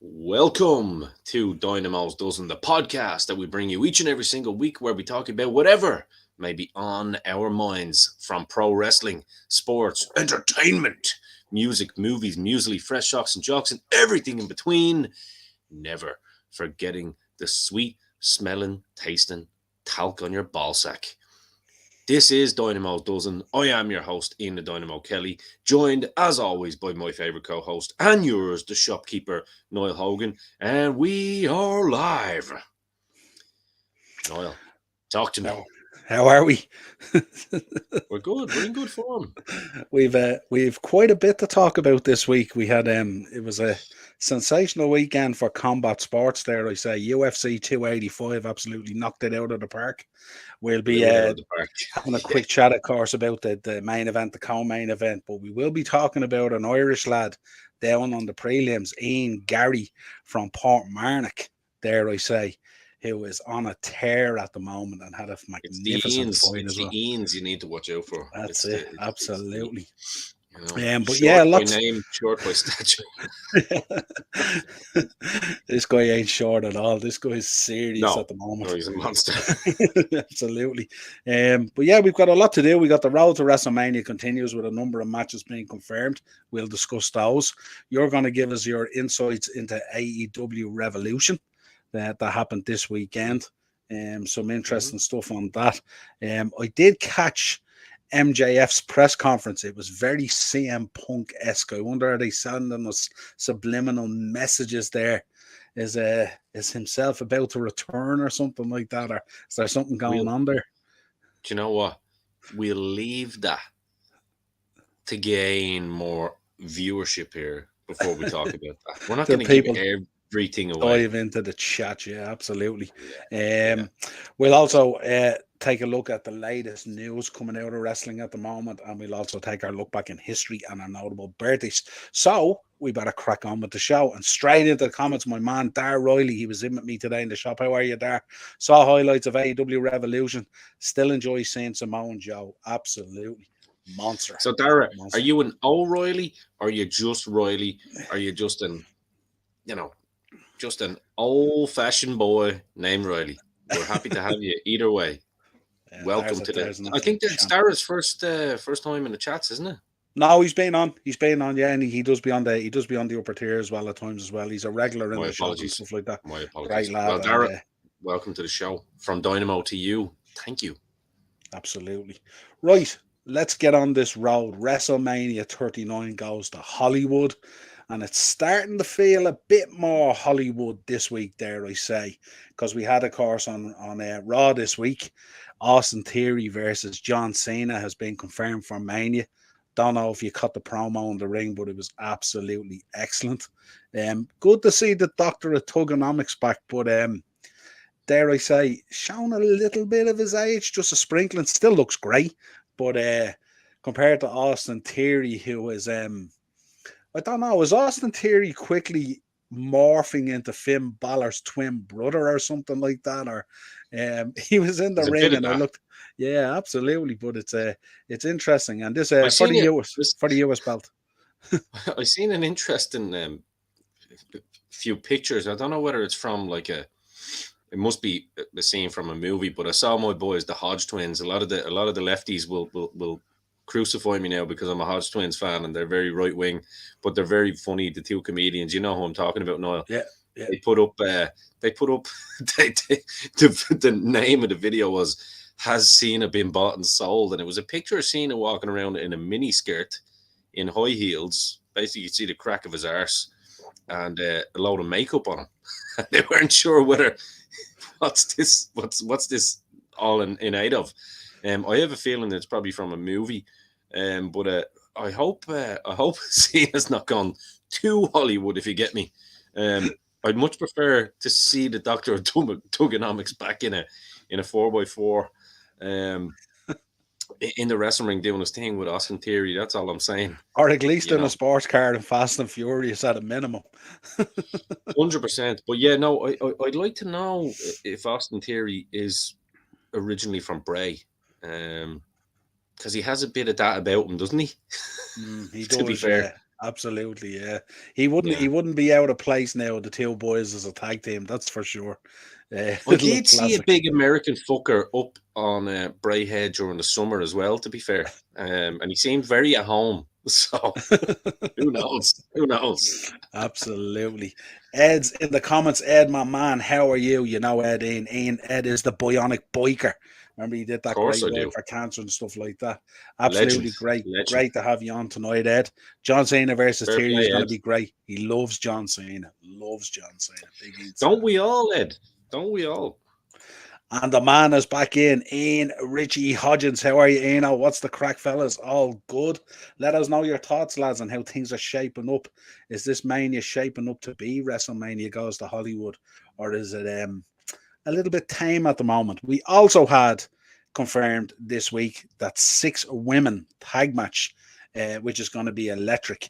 Welcome to Dynamo's Dozen, the podcast that we bring you each and every single week where we talk about whatever may be on our minds from pro wrestling, sports, entertainment, music, movies, muesli, fresh shocks and jocks, and everything in between. Never forgetting the sweet smelling, tasting talc on your ballsack. This is Dynamo's Dozen. I am your host, Ian the Dynamo Kelly, joined as always by my favourite co host and yours, the shopkeeper, Niall Hogan. And we are live. Niall, talk to me. How are we? We're good. We're in good form. We've quite a bit to talk about this week. We had it was a sensational weekend for combat sports. There, I say UFC 285 absolutely knocked it out of the park. We'll be Blew it out of the park. having a quick chat, of course, about the main event, the co-main event, but we will be talking about an Irish lad down on the prelims, Ian Gary from Portmarnock. There, I say, who is on a tear at the moment and had a It's the magnificent Ians. fight It's as the well. Ians you need to watch out for. That's It's it, the, absolutely. But yeah, short by lots. name, short by stature. This guy ain't short at all. This guy is serious No, at the moment. no, he's a monster. Absolutely. But yeah, we've got a lot to do. We got the road to WrestleMania continues with a number of matches being confirmed. We'll discuss those. You're going to give us your insights into AEW Revolution that happened this weekend. Some interesting stuff on that. I did catch MJF's press conference. It was very CM Punk-esque. I wonder, are they sending us subliminal messages there? Is himself about to return or something like that? Or is there something going We'll, on there? do you know what? We'll leave that to gain more viewership here before we talk about that. We're not The going to give people everything away. dive into the chat. Yeah, absolutely. Yeah. We'll also take a look at the latest news coming out of wrestling at the moment, and we'll also take our look back in history and our notable birthdays. So we better crack on with the show and straight into the comments. My man Dar Riley, he was in with me today in the shop. How are you, Dar? Saw highlights of AEW Revolution. Still enjoy seeing Samoan Joe. Absolutely monster. So, Dara, are Monster. you an O'Reilly? Or are you just Riley? Are you just you know, just an old-fashioned boy named Riley? We're happy to have you either way. Welcome to the. There's an I think absolute that's champ. Dara's first time in the chats, isn't it? No, he's been on. He's been on, yeah, and he does be on the upper tier as well at times as well. He's a regular in My the shop and apologies. stuff like that. My apologies. Great lad, Well, and Dara, welcome to the show. From Dynamo to you. Thank you. absolutely right. Let's get on this road. WrestleMania 39 goes to Hollywood, and it's starting to feel a bit more Hollywood this week. There, I say, because we had, of course, on Raw this week, Austin Theory versus John Cena has been confirmed for Mania. Don't know if you cut the promo in the ring, but it was absolutely excellent. Good to see the Doctor of Tugonomics back, but dare I say, shown a little bit of his age, just a sprinkling. Still looks great, but compared to Austin Theory, who is I don't know, is Austin Theory quickly morphing into Finn Balor's twin brother or something like that? Or he was in the There's a bit ring of and I that. looked, yeah, absolutely. But it's interesting, and this I seen it. for the US belt. I seen an interesting few pictures. I don't know whether it's from like a. It must be the scene from a movie, but I saw my boys, the Hodge twins. A lot of the lefties will crucify me now because I'm a Hodge twins fan and they're very right wing, but they're very funny. The two comedians, you know who I'm talking about, Niall. Yeah, yeah. They put up. They put up. The name of the video was "Has Cena been bought and sold?" And it was a picture of Cena walking around in a mini skirt, in high heels. Basically, you see the crack of his arse and a load of makeup on him. They weren't sure whether what's this all in aid of. I have a feeling it's probably from a movie, but I hope Cena's not gone too Hollywood, if you get me. I'd much prefer to see the Doctor of Tugonomics back in a 4x4, in the wrestling ring doing his thing with Austin Theory. That's all I'm saying. Or at least You in a know, sports car in Fast and Furious at a minimum. 100%. But yeah, no, I'd like to know if Austin Theory is originally from Bray, because he has a bit of that about him, doesn't he? He To be does, fair, yeah. Absolutely, yeah. He wouldn't Yeah. he wouldn't be out of place now, the two boys as a tag team, that's for sure. I It'll did look see a classic. big American fucker up on Braehead during the summer as well, to be fair. And he seemed very at home. So who knows? Who knows? Absolutely. Ed's in the comments. Ed, my man, how are you? You know Ed, Ian. Ed is the bionic biker. Remember he did Of that course great I work do. for cancer and stuff like that. Legend. Absolutely great. Legend. Great to have you on tonight, Ed. John Cena versus Fair Theory play, is going to Ed. be great. He loves John Cena. Loves John Cena. Big Ian Don't fan. we all, Ed? Don't we all? And the man is back in. Ian Richie Hodgins. How are you, Ian? What's the crack, fellas? All good. Let us know your thoughts, lads, on how things are shaping up. Is this Mania shaping up to be WrestleMania goes to Hollywood? Or is it a little bit tame at the moment? We also had confirmed this week that 6 women tag match, which is going to be electric.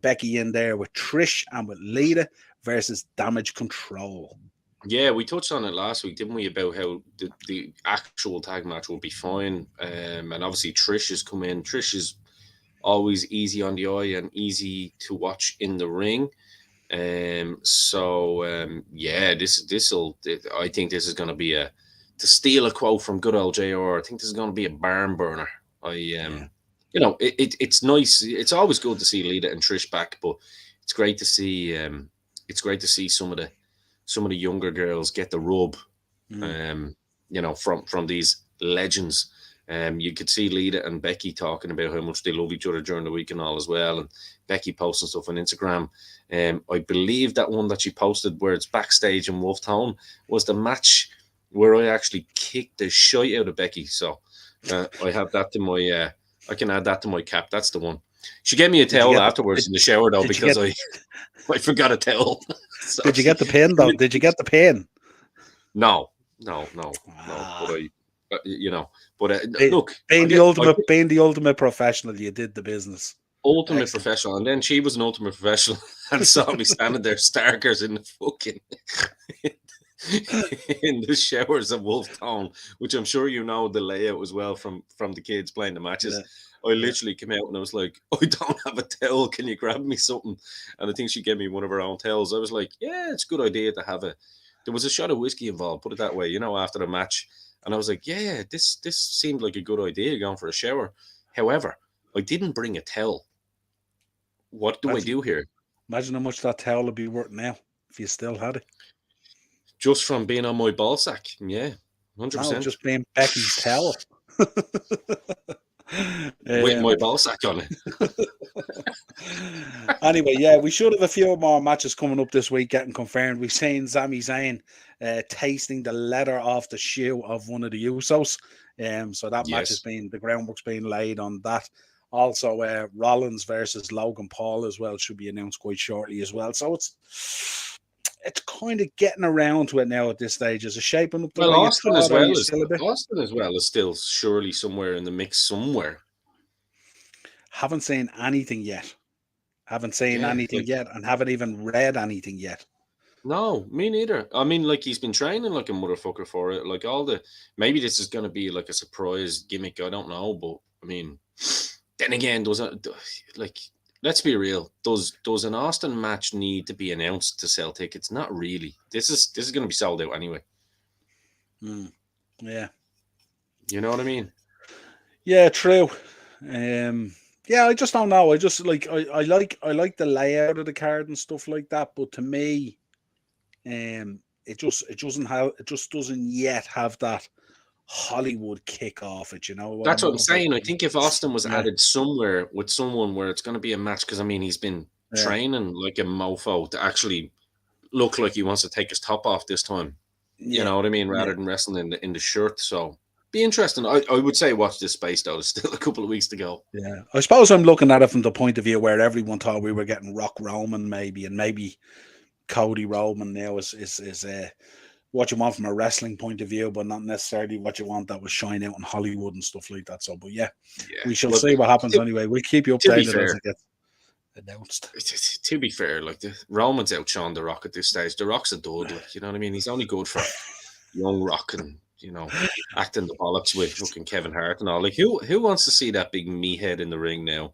Becky in there with Trish and with Lita versus Damage Control. Yeah, we touched on it last week, didn't we? About how the actual tag match will be fine. And obviously Trish has come in. Trish is always easy on the eye and easy to watch in the ring. Yeah, this'll. I think this is going to be to steal a quote from good old JR. I think this is going to be a barn burner. Yeah. It's nice. It's always good to see Lita and Trish back, but it's great to see. It's great to see some of the younger girls get the rub. From these legends. You could see Lita and Becky talking about how much they love each other during the week and all as well. And Becky posting stuff on Instagram. I believe that one that she posted where it's backstage in Wolftown was the match where I actually kicked the shite out of Becky. So I have that to my. I can add that to my cap. That's the one. She gave me a Did you towel get afterwards in the shower though did you because get I forgot a towel. So did you get the pin though? Did you get the pin? No, no. But Ah, But be- look, I get being the ultimate professional, you did the business. ultimate Excellent. professional, and then she was an ultimate professional and saw me standing there starkers in the fucking in the showers of Wolftown, which I'm sure you know the layout as well from the kids playing the matches. Yeah, I yeah. literally came out and I was like, I don't have a towel. Can you grab me something? And I think she gave me one of her own towels. I was like, yeah, it's a good idea to have a. There was a shot of whiskey involved, put it that way, after the match. And I was like, yeah, this seemed like a good idea going for a shower. However, I didn't bring a towel. What do I Imagine, do here? imagine how much that towel would be worth now if you still had it. Just from being on my ball sack. Yeah, No, 100%. just being Becky's towel. With my um, ball sack on it. anyway, yeah, we should have a few more matches coming up this week getting confirmed. We've seen Sami Zayn tasting the leather off the shoe of one of the Usos. So that match has Yes. been, the groundwork's been laid on that. Also, Rollins versus Logan Paul as well should be announced quite shortly as well. So it's kind of getting around to it now at this stage. Is it shaping up the Well, way you thought, or are you still a bit? Austin as well is still surely somewhere in the mix somewhere. Haven't seen anything yet. Haven't seen Yeah, anything yet, and haven't even read anything yet. no, me neither. I mean, like he's been training like a motherfucker for it. Like maybe this is gonna be like a surprise gimmick. I don't know, but I mean, then again, like let's be real. Does an Austin match need to be announced to sell tickets? Not really. This is gonna be sold out anyway. Yeah, You know what I mean? yeah, true. Yeah, I just don't know. I just I like the layout of the card and stuff like that, but to me, it just doesn't yet have that Hollywood kick off it. You know what I That's what I'm mean? saying. I think if Austin was Yeah, added somewhere with someone where it's going to be a match, because I mean he's been yeah, training like a mofo to actually look like he wants to take his top off this time. You yeah, know what I mean? yeah. Rather than wrestling in the shirt. So be interesting. I would say watch this space though. There's still a couple of weeks to go. Yeah, I suppose I'm looking at it from the point of view where everyone thought we were getting Rock Roman maybe, and maybe Cody Roman now is what you want from a wrestling point of view, but not necessarily what you want that was shine out in Hollywood and stuff like that. So, but yeah, Yeah. we shall Well, see what happens to, anyway. We'll keep you to be updated as fair, it gets announced. to be fair, like the Roman's outshone the Rock at this stage. The Rock's a dud. Like you know what I mean? He's only good for young Rock and acting the bollocks with fucking Kevin Hart and all. Like who wants to see that big meathead in the ring now?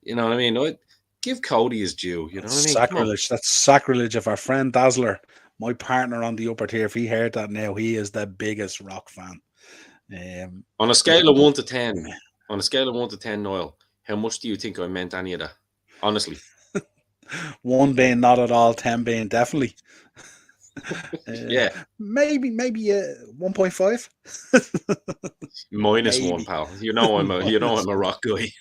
You know what I mean? give Cody his due. You know That's what I mean? Come on. sacrilege. That's sacrilege. If our friend Dazzler, my partner on the upper tier, if he heard that now, he is the biggest Rock fan. On a Yeah, scale of 1 to 10, on a scale of 1 to 10, Niall, how much do you think I meant any of that? Honestly, 1 being not at all, 10 being definitely. yeah, Maybe 1.5. -1, Maybe. pal. I'm a Rock guy.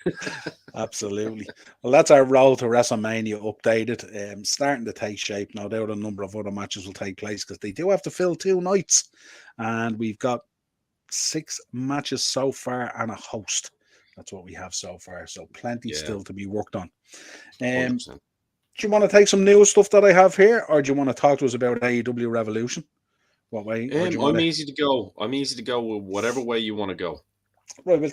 Absolutely. Well, that's our road to WrestleMania updated. Starting to take shape. No doubt a number of other matches will take place because they do have to fill 2 nights. And we've got 6 matches so far and a host. That's what we have so far. So plenty Yeah, still to be worked on. 100%. Do you want to take some news stuff that I have here, or do you want to talk to us about AEW Revolution? What way? Or do you want I'm to? easy to go. I'm easy to go with whatever way you want to go. Right, we'll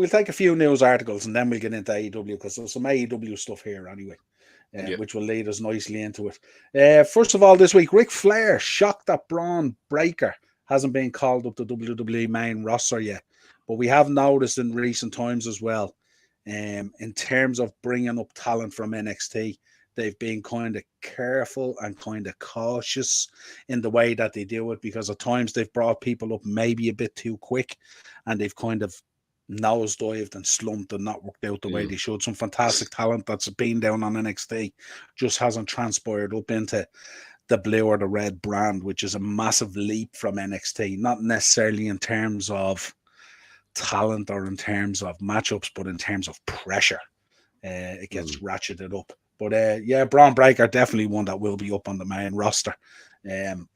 take a few news articles and then we'll get into AEW because there's some AEW stuff here anyway, Yeah. which will lead us nicely into it. First of all, this week, Ric Flair shocked that Braun Breaker hasn't been called up to WWE main roster yet, but we have noticed in recent times as well, in terms of bringing up talent from NXT. They've been kind of careful and kind of cautious in the way that they do it because at times they've brought people up maybe a bit too quick and they've kind of nosedived and slumped and not worked out the way they should. Some fantastic talent that's been down on NXT just hasn't transpired up into the blue or the red brand, which is a massive leap from NXT, not necessarily in terms of talent or in terms of matchups, but in terms of pressure. It gets ratcheted up. But yeah, Braun Breaker definitely one that will be up on the main roster.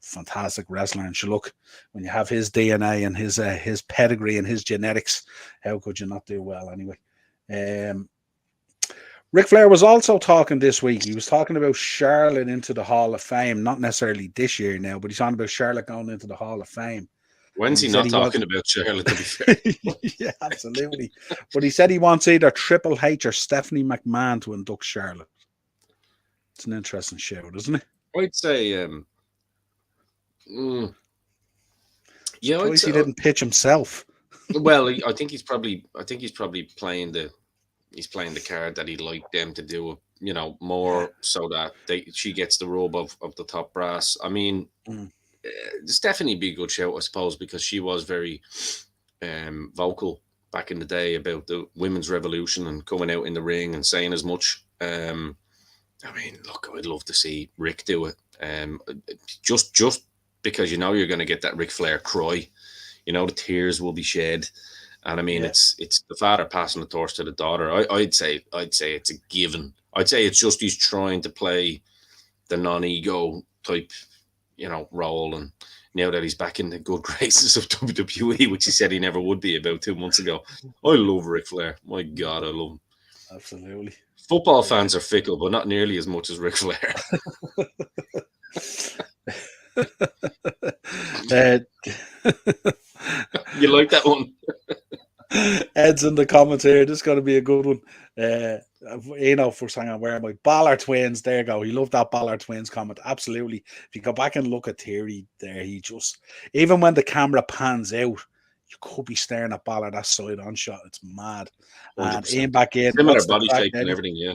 Fantastic wrestler, and look, when you have his DNA and his pedigree and his genetics, how could you not do well anyway? Ric Flair was also talking this week. He was talking about Charlotte into the Hall of Fame, not necessarily this year now, but he's talking about Charlotte going into the Hall of Fame. When's he not talking about Charlotte, to be fair? Yeah, absolutely. But he said he wants either Triple H or Stephanie McMahon to induct Charlotte. It's an interesting shout, isn't it? I'd say, yeah, I'd say, He didn't pitch himself. well, I think he's probably playing the card that he'd like them to do, more so that she gets the rub of the top brass. I mean, Stephanie be a good shout, I suppose, because she was very vocal back in the day about the women's revolution and coming out in the ring and saying as much. I mean, look, I'd love to see Rick do it. Just because you're going to get that Ric Flair cry, the tears will be shed, and I mean, it's the father passing the torch to the daughter. I'd say it's a given. I'd say it's just he's trying to play the non-ego type, role, and now that he's back in the good graces of WWE, which he said he never would be about 2 months ago, I love Ric Flair. My God, I love him. Absolutely. Football fans are fickle, but not nearly as much as Ric Flair. You like that one? Ed's in the comments here. This is going to be a good one. For saying I'm wearing my Ballard twins. There you go. He loved that Ballard twins comment. Absolutely. If you go back and look at Theory there, he just, even when the camera pans out, you could be staring at Ballard that side on shot. It's mad. 100%. And Ian back in. Similar body shape and everything, yeah.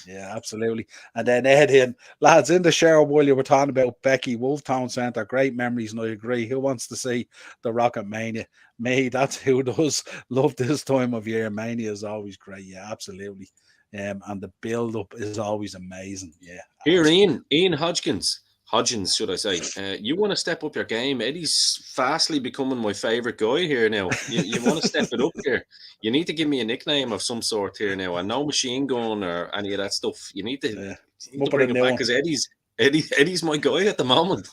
Yeah, absolutely. And then Ed in, lads, in the shower while you were talking about Becky, Wolftown Centre, great memories, and I agree. Who wants to see the Rocket Mania? Me, that's who does love this time of year. Mania is always great. Yeah, absolutely. And the build-up is always amazing. Yeah. Here, Ian Hodgins, should I say? You want to step up your game? Eddie's fastly becoming my favourite guy here now. You want to step it up here? You need to give me a nickname of some sort here now. And no machine gun or any of that stuff. You need to bring it back because Eddie's my guy at the moment.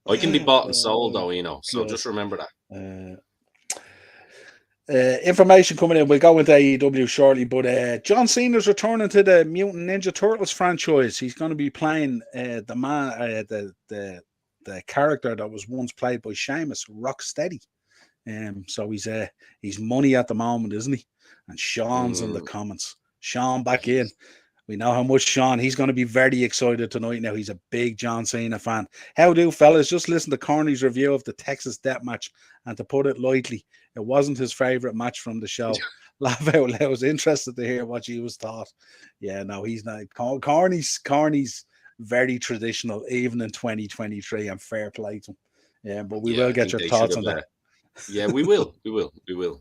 I can be bought and sold though, so just remember that. Information coming in. We'll go into AEW shortly, but John Cena's returning to the Mutant Ninja Turtles franchise. He's going to be playing the man, the character that was once played by Sheamus, Rocksteady. So he's money at the moment, isn't he? And Sean's in the comments. Sean back in. We know how much Sean, he's going to be very excited tonight now. He's a big John Cena fan. How do, fellas? Just listen to Corny's review of the Texas Death Match, and to put it lightly, it wasn't his favorite match from the show. laugh out loud. I was interested to hear what you was thought. Yeah, no, he's not. Corny's very traditional, even in 2023, and fair play to him. Yeah, but we Yeah, will I get think your they should thoughts have. on that. Yeah, we will. We will.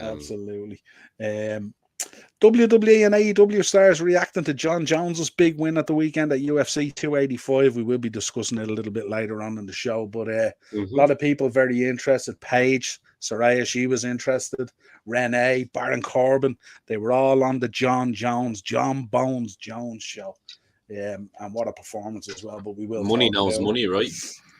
Absolutely. WWE and AEW stars reacting to John Jones's big win at the weekend at UFC 285. We will be discussing it a little bit later on in the show, but a Mhm. lot of people very interested. Paige, Soraya, she was interested. Renee, Baron Corbin, they were all on the John Bones Jones show. And what a performance as well, but we will Money talk knows about it. money, right?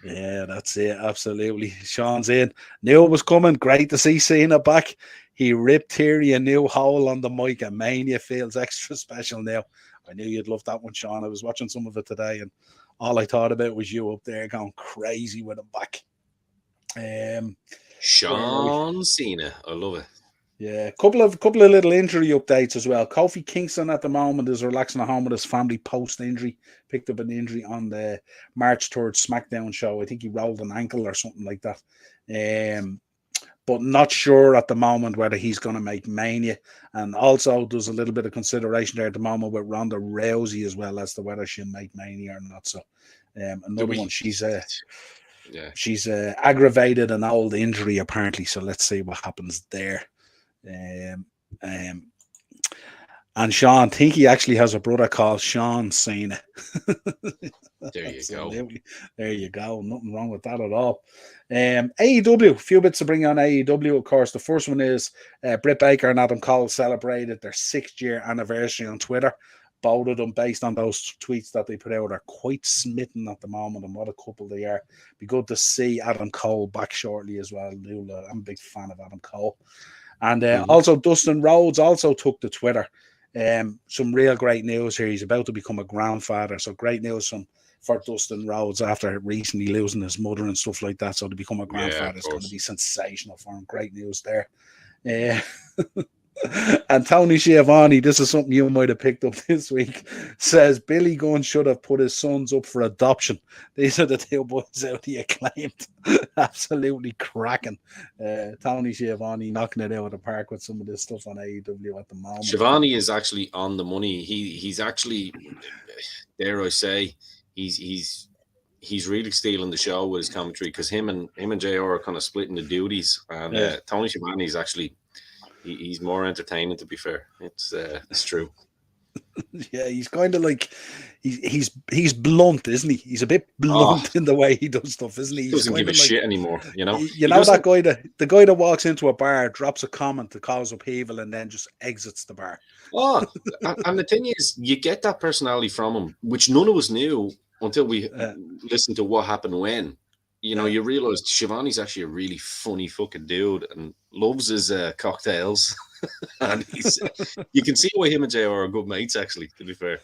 Yeah, that's it. Absolutely. Sean's in. Knew it was coming. Great to see Cena back. He ripped Theory a new hole on the mic, and Mania feels extra special now. I knew you'd love that one, Sean. I was watching some of it today, and all I thought about was you up there going crazy with him back. Where are we? Sean Cena. I love it. Yeah, couple of little injury updates as well. Kofi Kingston at the moment is relaxing at home with his family post injury. Picked up an injury on the March 3rd SmackDown show. I think he rolled an ankle or something like that. But not sure at the moment whether he's going to make Mania. And also, there's a little bit of consideration there at the moment with Ronda Rousey as well as to whether she'll make Mania or not. So, another one. Yeah. She's aggravated an old injury apparently. So let's see what happens there. Um, um, and Sean, I think he actually has a brother called Sean Cena. There you go. There you go. Nothing wrong with that at all. AEW, a few bits to bring on AEW, of course. The first one is Britt Baker and Adam Cole celebrated their 6th-year anniversary on Twitter. Both of them, based on those tweets that they put out, are quite smitten at the moment, and what a couple they are. Be good to see Adam Cole back shortly as well. I'm a big fan of Adam Cole. And also Dustin Rhodes also took to Twitter. Some real great news here. He's about to become a grandfather. So great news for Dustin Rhodes after recently losing his mother and stuff like that. So to become a grandfather is going to be sensational for him. Great news there. And Tony Schiavone, this is something you might have picked up this week, says Billy Gunn should have put his sons up for adoption. These are the two boys out he acclaimed. Absolutely cracking. Tony Schiavone knocking it out of the park with some of this stuff on AEW at the moment. Schiavone is actually on the money. He's actually, dare I say, he's really stealing the show with his commentary, because him and JR are kind of splitting the duties, and Tony Schiavone is actually he's more entertaining, to be fair. It's true. Yeah, he's kind of like he's blunt, isn't he? He's a bit blunt in the way he does stuff, isn't he? He doesn't give a shit anymore, you know. The guy that walks into a bar, drops a comment to cause upheaval, and then just exits the bar. Oh, and the thing is, you get that personality from him, which none of us knew until we listened to What Happened When. You know, you realize Schiavone's actually a really funny fucking dude and loves his cocktails. And you can see why him and JR are good mates, actually, to be fair.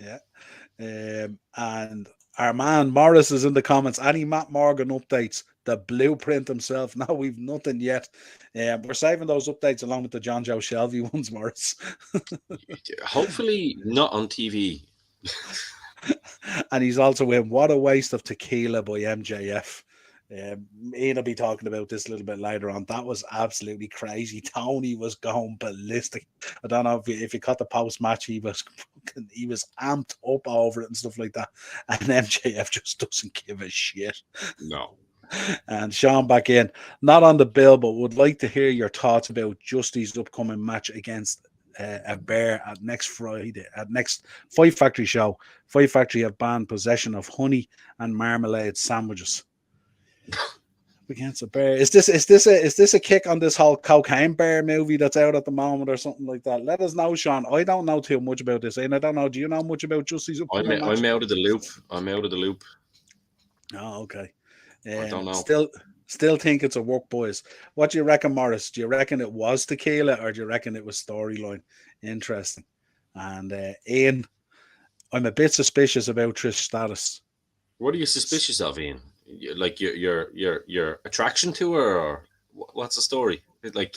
Yeah. And our man Morris is in the comments. Any Matt Morgan updates? The blueprint himself. No, we've nothing yet. We're saving those updates along with the John Joe Shelby ones, Morris. Hopefully not on TV. And he's also in What a Waste of Tequila by MJF. Ian will be talking about this a little bit later on. That was absolutely crazy. Tony was going ballistic. I don't know if you caught the post match. He was amped up over it and stuff like that. And MJF just doesn't give a shit. No. And Sean back in, not on the bill, but would like to hear your thoughts about Justy's upcoming match against a bear at next Friday at next Fight Factory show. Fight Factory have banned possession of honey and marmalade sandwiches against a bear. Is this a kick on this whole cocaine bear movie that's out at the moment or something like that? Let us know, Sean. I don't know too much about this, and I don't know. Do you know much about Justy's upcoming match? I'm out of the loop. Oh, okay. I don't know. Still think it's a work, boys. What do you reckon, Morris? Do you reckon it was tequila, or do you reckon it was storyline? Interesting. And Ian, I'm a bit suspicious about Trish Stratus. What are you suspicious of, Ian? Like your attraction to her, or what's the story? Like,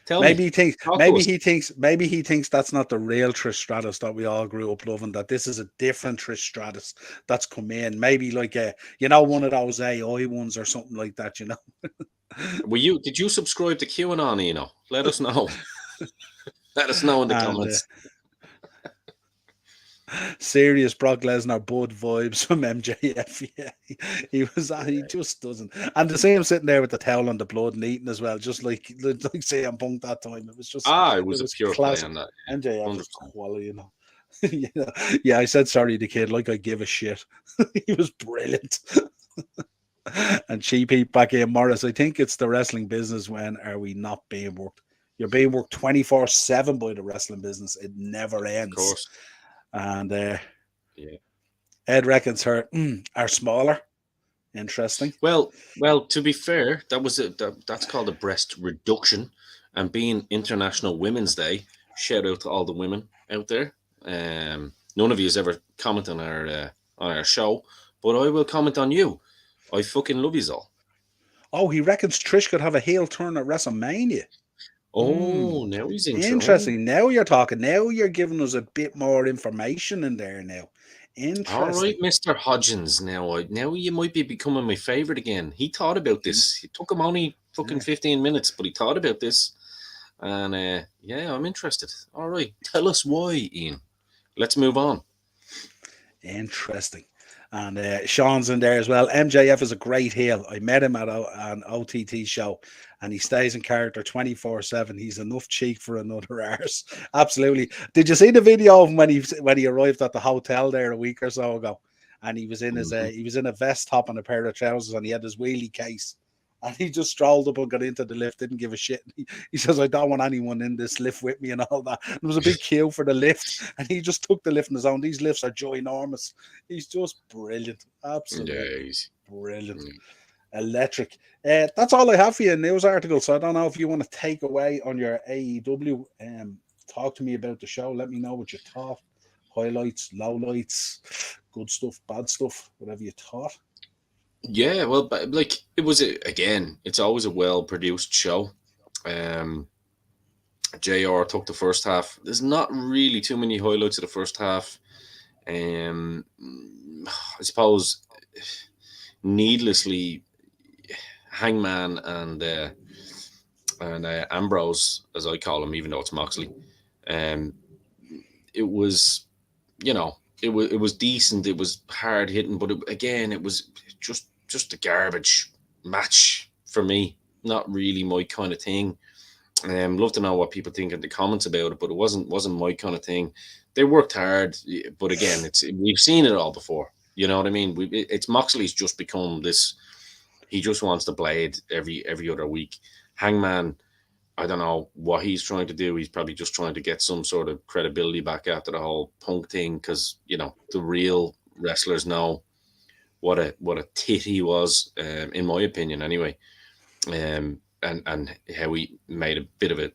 Tell Maybe me. he thinks, Talk to maybe us. he thinks, maybe he thinks that's not the real Trish Stratus that we all grew up loving. That this is a different Trish Stratus that's come in. Maybe like one of those AI ones or something like that. Did you subscribe to QAnon, Let us know. Let us know in the And comments. serious Brock Lesnar Bud vibes from MJF. Yeah, he just doesn't. And to see him sitting there with the towel on the blood and eating as well, just like CM Punk that time. It It was a was pure play classic. on that. MJF is 100%. quality. Yeah, I said sorry to the kid, like I give a shit. He was brilliant. And Cheap Heat back in Morris. I think it's the wrestling business. When are we not being worked? You're being worked 24/7 by the wrestling business. It never Of ends. course. And Yeah. Ed reckons her are smaller. Interesting. Well, to be fair, that's called a breast reduction. And being International Women's Day, shout out to all the women out there. None of you has ever commented on our show, but I will comment on you. I fucking love you all. Oh, he reckons Trish could have a heel turn at WrestleMania. Oh, now he's in trouble. Interesting. Now you're talking. Now you're giving us a bit more information in there now. All right, Interesting. Mr. Hodgins. Now you might be becoming my favorite again. He thought about this. It took him only fucking Yeah. 15 minutes, but he thought about this. And yeah, I'm interested. All right, tell us why, Ian. Let's move on. Interesting. And Sean's in there as well. MJF is a great heel. I met him at an OTT show, and he stays in character 24/7. He's enough cheek for another arse. Absolutely. Did you see the video of him when he arrived at the hotel there a week or so ago? And he was in he was in a vest top and a pair of trousers, and he had his wheelie case. And he just strolled up and got into the lift, didn't give a shit. He says, I don't want anyone in this lift with me and all that. And there was a big queue for the lift, and he just took the lift on his own. These lifts are ginormous. He's just brilliant. Absolutely Yeah, brilliant. mm. Electric. That's all I have for you in news articles. So I don't know if you want to take away on your AEW. Talk to me about the show. Let me know what you thought. Highlights, lowlights, good stuff, bad stuff, whatever you thought. Yeah, well, but like again, it's always a well produced show. JR took the first half. There's not really too many highlights of the first half. I suppose needlessly, Hangman and Ambrose, as I call him, even though it's Moxley, um, it was, it was decent. It was hard hitting, but again, it was just a garbage match for me. Not really my kind of thing. Love to know what people think in the comments about it, but it wasn't my kind of thing. They worked hard, but again, we've seen it all before. You know what I mean? It's Moxley's just become this. He just wants the blade every other week. Hangman, I don't know what he's trying to do. He's probably just trying to get some sort of credibility back after the whole Punk thing, because the real wrestlers know what a tit he was, in my opinion, anyway. And how he made a bit of a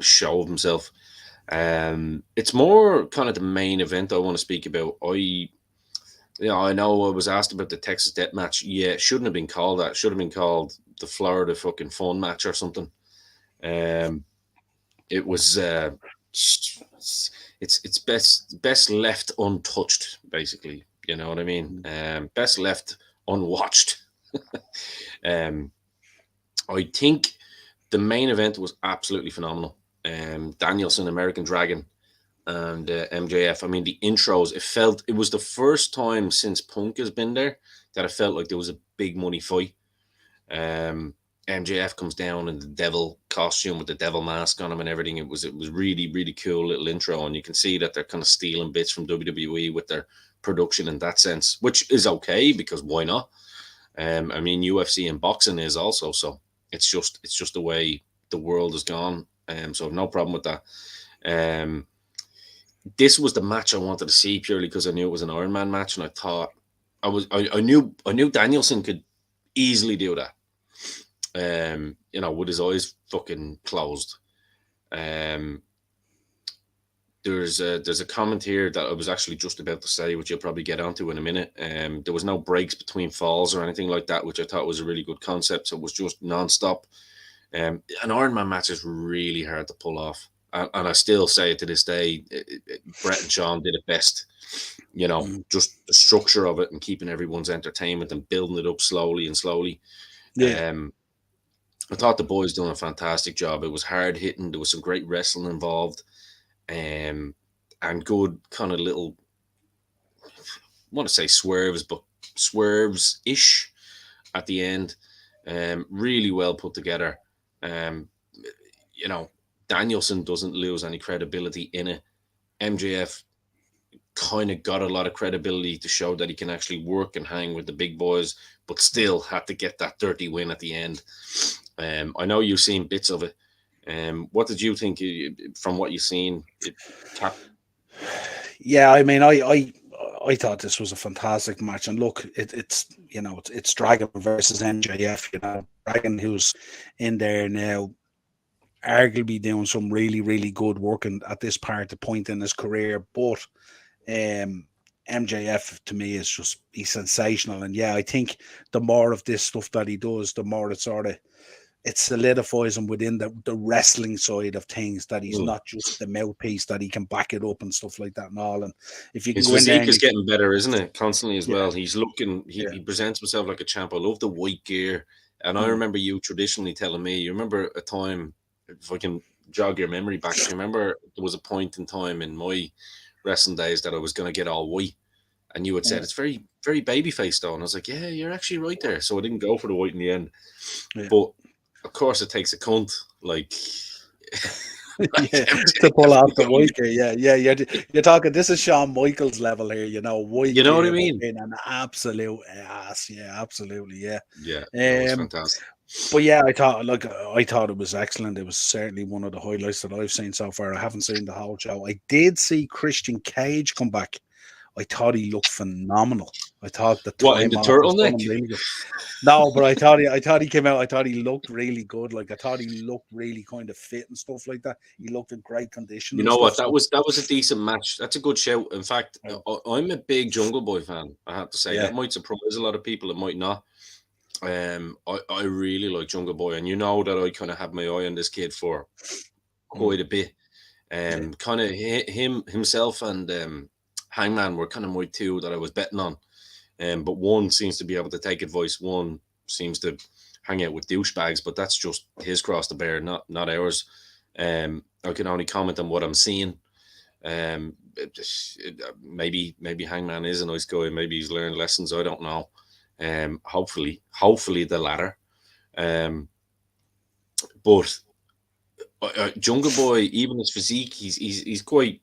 show of himself. It's more kind of the main event I want to speak about. I know I was asked about the Texas Death Match. Yeah, it shouldn't have been called that. It should have been called the Florida fucking Fun Match or something. It was it's best left untouched, basically. You know what I mean? Best left unwatched. I think the main event was absolutely phenomenal. Danielson, American Dragon, and MJF. I mean, the intros. It was the first time since Punk has been there that I felt like there was a big money fight. MJF comes down in the devil costume with the devil mask on him and everything. It was really, really cool little intro, and you can see that they're kind of stealing bits from WWE with their production in that sense, which is okay, because why not? I mean, UFC and boxing is also, so it's just the way the world has gone. So I've no problem with that. This was the match I wanted to see purely because I knew it was an Iron Man match, and I thought I knew Danielson could easily do that. With his eyes fucking closed. There's a comment here that I was actually just about to say, which you'll probably get onto in a minute. There was no breaks between falls or anything like that, which I thought was a really good concept. So it was just non-stop. An Iron Man match is really hard to pull off, and I still say it to this day. Brett and Sean did it best. You know, Mm. just the structure of it and keeping everyone's entertainment and building it up slowly and slowly. Yeah. Um, I thought the boys done a fantastic job. It was hard hitting. There was some great wrestling involved, um, and good kind of little, I want to say swerves, but swerves ish at the end. Really well put together. Um, you know, Danielson doesn't lose any credibility in it. MJF kind of got a lot of credibility to show that he can actually work and hang with the big boys, but still had to get that dirty win at the end. I know you've seen bits of it. What did you think from what you've seen? Cap- Yeah, I mean, I thought this was a fantastic match, and look, it's it's Dragon versus MJF. Dragon, who's in there now, arguably doing some really really good work at this part of the point in his career, but MJF to me is just he's sensational, and yeah, I think the more of this stuff that he does, the more it solidifies him within the wrestling side of things, that he's Mm. not just the mouthpiece, that he can back it up and stuff like that and all. And if you can His go in there physique and is getting better, isn't it? Constantly as yeah, well. He's looking. yeah, He presents himself like a champ. I love the white gear, and I mm, remember you traditionally telling me. You remember a time, if I can jog your memory back. Do you remember there was a point in time in my wrestling days that I was going to get all white, and you had said yeah, it's very very baby faced though, and I was like, yeah, you're actually right there. So I didn't go for the white in the end, yeah. but of course it takes a cunt like. like Yeah, to pull MJF off to the go. white gear. Yeah, yeah, you're talking. This is Shawn Michaels level here. White You know what I gear, but mean? being an absolute ass. Yeah, absolutely. Yeah. Yeah, no, it's Um, fantastic. but yeah, I thought it was excellent. It was certainly one of the highlights that I've seen so far. I haven't seen the whole show. I did see Christian Cage come back. I thought he looked phenomenal. I thought the What in the time off was done turtleneck? him really good. No, but I thought he came out. I thought he looked really good. Like I thought he looked really kind of fit and stuff like that. He looked in great condition You and know stuff. what? So That was a decent match. That's a good shout. In fact, um, I'm a big Jungle Boy fan. I have to say yeah, that might surprise a lot of people. It might not. I really like Jungle Boy, and you know that I kind of have my eye on this kid for mm, quite a bit. yeah, Kind of himself and Hangman were kind of my two that I was betting on. But one seems to be able to take advice. One seems to hang out with douchebags, but that's just his cross to bear, not ours. I can only comment on what I'm seeing. Maybe Hangman is a nice guy. Maybe he's learned lessons. I don't know. Hopefully the latter. Um, but Jungle Boy, even his physique, he's quite,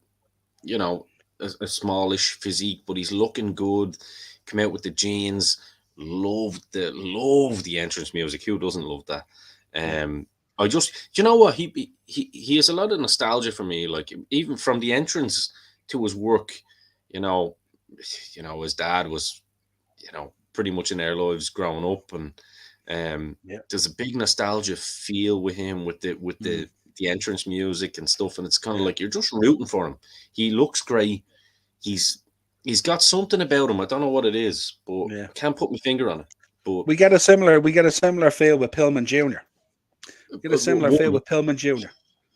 you know, a smallish physique, but he's looking good. Come out with the jeans. Love the entrance music. Who doesn't love that? yeah, I just, do you know what, he has a lot of nostalgia for me. Like even from the entrance to his work, you know, his dad was, pretty much in their lives growing up, and yeah, there's a big nostalgia feel with him with mm, the entrance music and stuff, and it's kind of yeah, like you're just rooting for him. He looks great. He's he's got something about him. I don't know what it is, but yeah. I can't put my finger on it. But We get a similar feel with Pillman Jr. Get a similar feel one with Pillman Jr.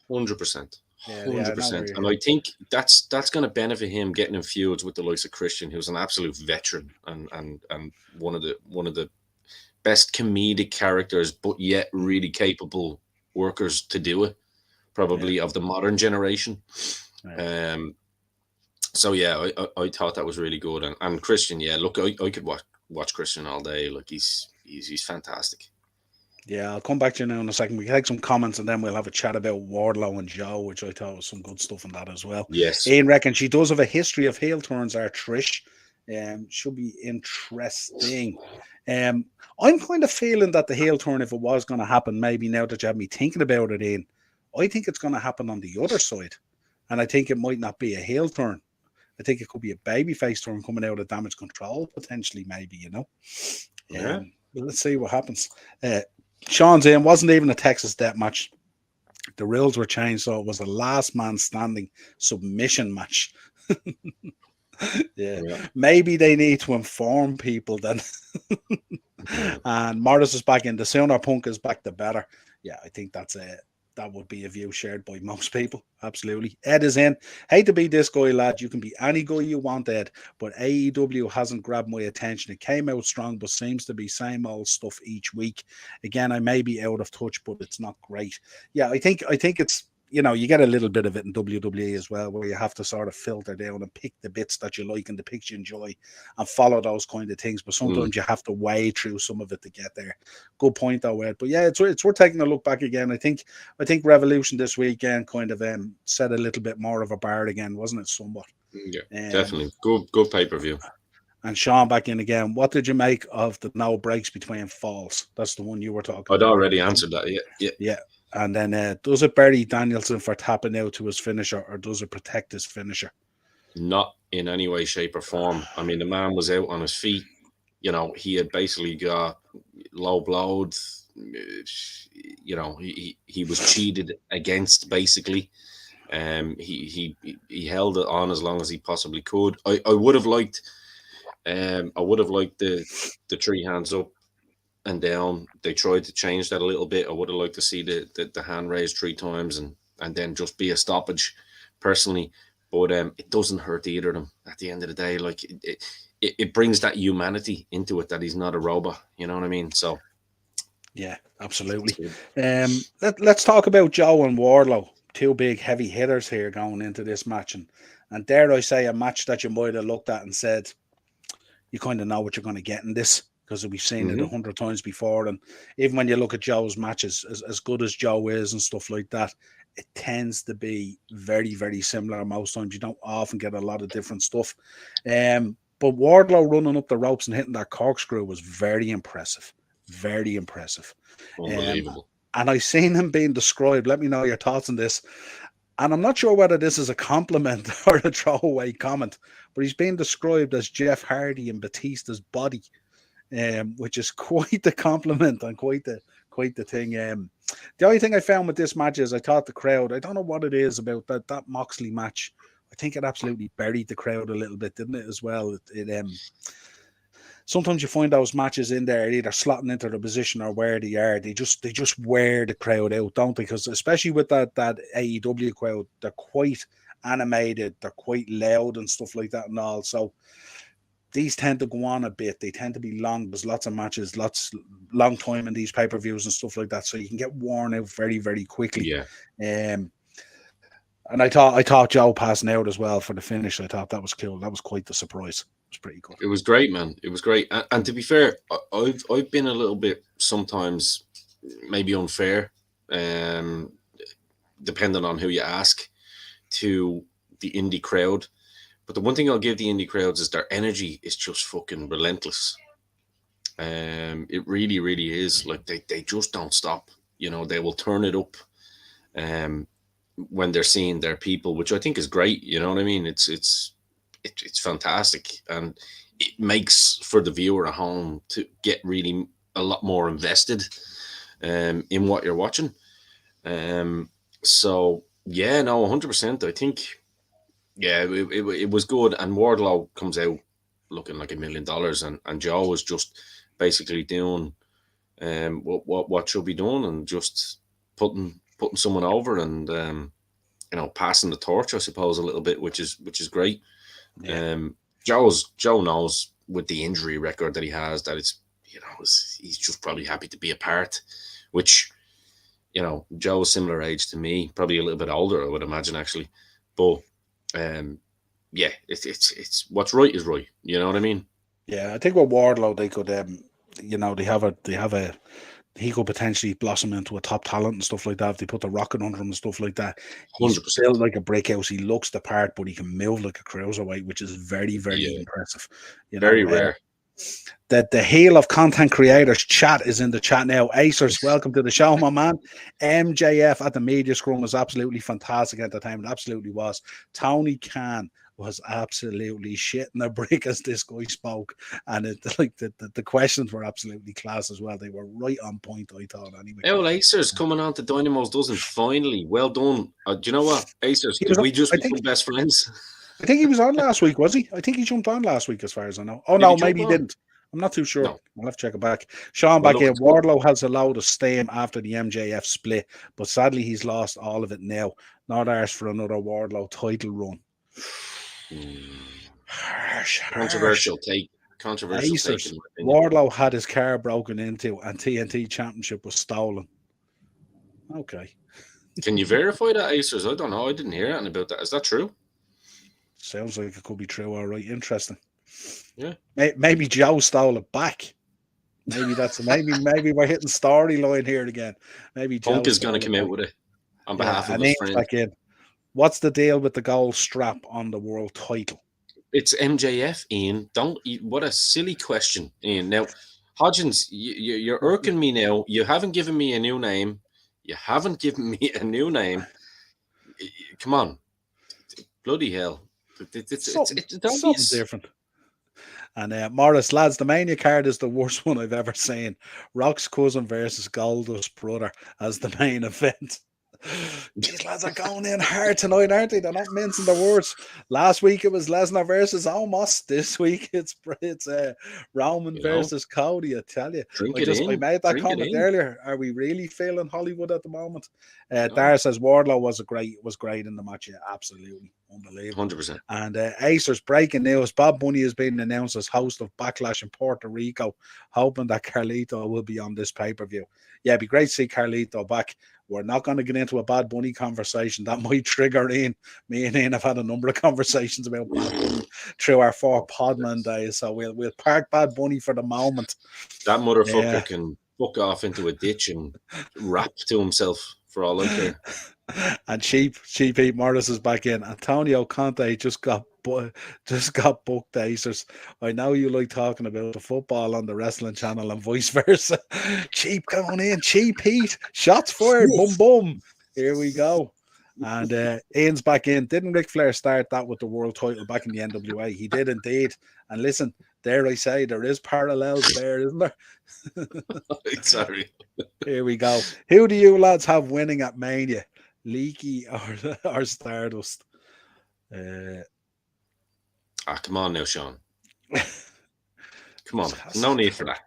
100%, Yeah, yeah, hundred I know where percent, you're and I going. think that's going to benefit him getting in feuds with the likes of Christian, who's an absolute veteran and one of the best comedic characters, but yet Mm, really capable workers to do it. yeah, Probably of the modern generation. yeah. Um, so yeah, I thought that was really good, and Christian, yeah, look, I could watch Christian all day. Like he's fantastic. Yeah, I'll come back to you now in a second. We can take some comments and then we'll have a chat about Wardlow and Joe, which I thought was some good stuff in that as well. Yes, Ian reckons she does have a history of heel turns, our Trish. Should be interesting. Um, I'm kind of feeling that the heel turn, if it was going to happen, maybe now that you have me thinking about it, Ian, I think it's going to happen on the other side. And I think it might not be a heel turn. I think it could be a babyface turn coming out of damage control, potentially, maybe. yeah. But let's see what happens. Sean's in wasn't even a Texas death match. The rules were changed, so it was a last man standing submission match. Yeah, Yeah. maybe they need to inform people then. Yeah. And Morris is back in. The sooner Punk is back, the better. yeah, I think that would be a view shared by most people. Absolutely. Ed is in. Hate to be this guy, lad. You can be any guy you want, Ed, but AEW hasn't grabbed my attention. It came out strong, but seems to be same old stuff each week. Again, I may be out of touch, but it's not great. Yeah, I think it's, you get a little bit of it in WWE as well, where you have to sort of filter down and pick the bits that you like and the picks you enjoy and follow those kind of things. But sometimes you have to wade through some of it to get there. Good point, though, Ed. But yeah, it's worth taking a look back again. I think Revolution this weekend kind of set a little bit more of a bar again, wasn't it? Somewhat. Yeah, definitely. Good pay-per-view. And Sean back in again. What did you make of the no breaks between falls? That's the one you were talking I'd about. already answered that. Yeah. And then does it bury Danielson for tapping out to his finisher, or does it protect his finisher? Not in any way, shape, or form. I mean, the man was out on his feet. He had basically got low blowed. He was cheated against, basically. He held it on as long as he possibly could. I would have liked the three hands up and down. They tried to change that a little bit. I would have liked to see the hand raised 3 times and then just be a stoppage, personally. But it doesn't hurt either of them at the end of the day. Like it brings that humanity into it, that he's not a robot. You know what I mean? So yeah, absolutely. Let's talk about Joe and Wardlow. 2 big heavy hitters here going into this match, and dare I say, a match that you might have looked at and said, you kind of know what you're going to get in this, because we've seen it 100 times before. And even when you look at Joe's matches, as good as Joe is and stuff like that, it tends to be very, very similar most times. You don't often get a lot of different stuff. But Wardlow running up the ropes and hitting that corkscrew was very impressive. Very impressive. Unbelievable. And I've seen him being described. Let me know your thoughts on this. And I'm not sure whether this is a compliment or a throwaway comment, but he's being described as Jeff Hardy in Batista's body, which is quite the compliment and quite the thing. The only thing I found with this match is I thought the crowd, I don't know what it is about that Moxley match. I think it absolutely buried the crowd a little bit, didn't it, as well? Sometimes you find those matches in there either slotting into the position or where they are. They just wear the crowd out, don't they? Because especially with that AEW crowd, they're quite animated, they're quite loud and stuff like that and all. So these tend to go on a bit. They tend to be long. There's lots of matches, long time in these pay-per-views and stuff like that. So you can get worn out very, very quickly. Yeah. And I thought Joe passing out as well for the finish. I thought that was cool. That was quite the surprise. It was pretty good. It was great, man. It was great. And to be fair, I've been a little bit sometimes maybe unfair, depending on who you ask, to the indie crowd. But the one thing I'll give the indie crowds is their energy is just fucking relentless. It really, really is. Like they just don't stop. They will turn it up. When they're seeing their people, which I think is great. You know what I mean? It's fantastic, and it makes for the viewer at home to get really a lot more invested in what you're watching. So yeah, no, 100%. I think it was good, and Wardlow comes out looking like $1 million, and Joe was just basically doing what should be done, and just putting someone over and passing the torch, I suppose, a little bit, which is great. Yeah. Joe knows with the injury record that he has that he's just probably happy to be apart, which Joe's similar age to me, probably a little bit older, I would imagine, actually. But yeah, it's what's right is right. You know what I mean? Yeah, I think with Wardlow they could they have a he could potentially blossom into a top talent and stuff like that if they put the rocket under him and stuff like that. He's 100%. Built like a brick house. He looks the part, but he can move like a cruiserweight, which is very, very impressive. Very rare. The heel of content creators chat is in the chat now. Acers, welcome to the show, my man. MJF at the media scrum was absolutely fantastic at the time. It absolutely was. Tony Khan was absolutely shitting a brick as this guy spoke, and the questions were absolutely class as well. They were right on point, I thought. Anyway, Acers coming on to Dynamo's dozen finally. Well done. Do you know what, Acers? Did we just become best friends? I think he was on last week, was he? I think he jumped on last week, as far as I know. Oh no, maybe he didn't. I'm not too sure. No. I'll have to check it back. Sean Well, back look, in. it's good. Wardlow has a load of steam after the MJF split, but sadly he's lost all of it now. Not ours for another Wardlow title run. Hmm. Harsh, harsh. Controversial take. Controversial take, Acers. in my opinion. Wardlow had his car broken into and TNT Championship was stolen. Okay. Can you verify that, Acers? I don't know. I didn't hear anything about that. Is that true? Sounds like it could be true. All right. Interesting. Yeah. Maybe Joe stole it back. Maybe we're hitting storyline here again. Maybe Joe Punk is going stole to it come out back. with it on Yeah, behalf of and his Ian's friend. back in. What's the deal with the gold strap on the world title? It's MJF, Ian. What a silly question, Ian. Now, Hodgins, you're irking me now. You haven't given me a new name. You haven't given me a new name. Come on. Bloody hell. It's Something obvious. different. And Morris, lads, the Mania card is the worst one I've ever seen. Rock's cousin versus Goldust brother as the main event. These lads are going in hard tonight, aren't they? They're not mincing the words. Last week it was Lesnar versus Omos. This week it's Roman You know, versus Cody. I tell you, drink I it just I in. made that Drink it comment in. earlier. Are we really feeling Hollywood at the moment? No, Dar says Wardlow was great in the match. Yeah, absolutely unbelievable. 100%. And Acers breaking news: Bob Bunny has been announced as host of Backlash in Puerto Rico, hoping that Carlito will be on this pay-per-view. Yeah, it'd be great to see Carlito back. We're not going to get into a Bad Bunny conversation. That might trigger in. Me and Ian have had a number of conversations about Bad Bunny through our four Podman days. So we'll park Bad Bunny for the moment. That motherfucker Yeah. can fuck off into a ditch and rap to himself for all I care. And cheap Pete Morris is back in. Antonio Conte just got booked, Acers. I know you like talking about the football on the wrestling channel and vice versa. Cheap going in, cheap Pete. Shots fired, boom boom. Here we go. And Ian's back in. Didn't Ric Flair start that with the world title back in the NWA? He did indeed. And listen, dare I say, there is parallels there, isn't there? Sorry. Here we go. Who do you lads have winning at Mania? Leaky or Stardust? Come on now, Sean. Come on. No need for that.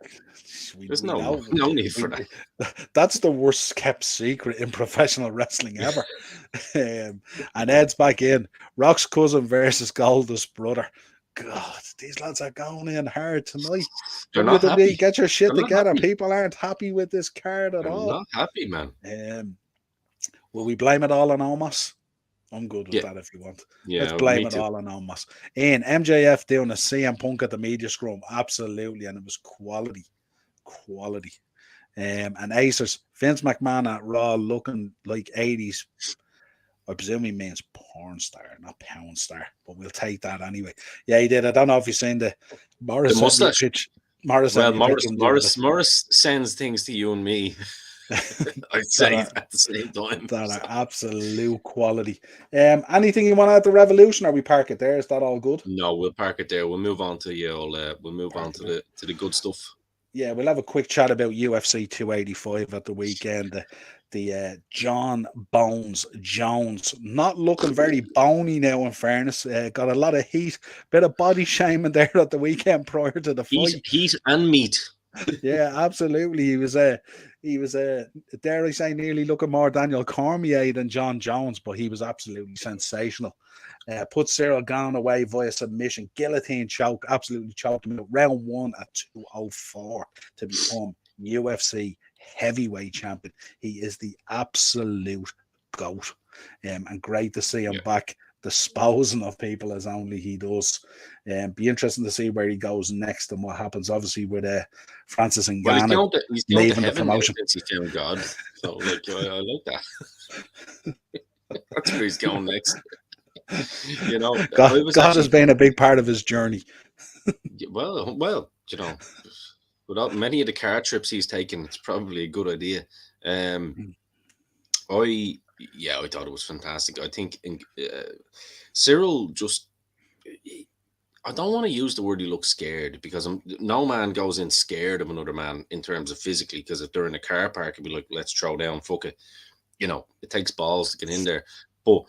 There's no need for that. That's the worst kept secret in professional wrestling ever. And Ed's back in. Rock's cousin versus Goldust brother. God, these lads are going in hard tonight. They're not WWE, happy. get your shit They're not together. happy. People aren't happy with this card at They're all. not happy, man. Will we blame it all on Omos? I'm good with Yeah. that if you want. Yeah, Let's blame me it too. all on Omos. Ian, MJF doing a CM Punk at the media scrum. Absolutely. And it was quality. And Acers, Vince McMahon at Raw looking like 80s. I presume he means porn star, not pound star, but we'll take that anyway. Yeah, he did. I don't know if you've seen the Morris The mustache. pitch. Morris Morris sends things to you and me. I'd say at the same time. That are absolute quality. Anything you want to add to Revolution, or we park it there? Is that all good? No, we'll park it there. We'll move on to we'll move on to the good stuff. Yeah, we'll have a quick chat about UFC 285 at the weekend. The John Bones Jones, not looking very bony now, in fairness. Got a lot of heat, bit of body shaming there at the weekend prior to the fight. Heat and meat. Yeah, absolutely. He was dare I say, nearly looking more Daniel Cormier than John Jones, but he was absolutely sensational. Put Cyril Gane away via submission, guillotine choke, absolutely choked him out. Round 1 at 2:04 to become UFC heavyweight champion. He is the absolute GOAT. And great to see him back disposing of people as only he does. Be interesting to see where he goes next and what happens, obviously, with Francis Ngannou leaving the promotion. Since he found God. So, like, I like that. That's where he's going next. You know, God has been a big part of his journey. Well, you know, without many of the car trips he's taken, it's probably a good idea. I thought it was fantastic. I think Cyril just, I don't want to use the word he looks scared, because no man goes in scared of another man in terms of physically, because if they're in a car park, it'd be like, let's throw down, fuck it. You know, it takes balls to get in there. But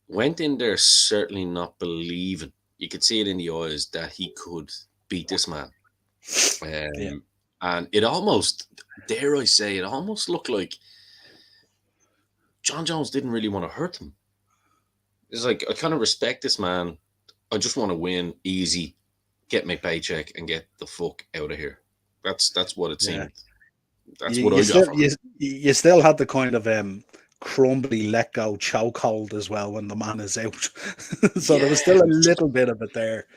went in there certainly not believing. You could see it in the eyes that he could beat this man. Yeah. And it almost, dare I say, it almost looked like John Jones didn't really want to hurt him. It's like, I kind of respect this man. I just want to win easy, get my paycheck, and get the fuck out of here. That's what it Yeah. seemed. That's You, what you I got still from it. you still had the kind of crumbly let go chokehold as well when the man is out. So there was Yeah. still a little bit of it there.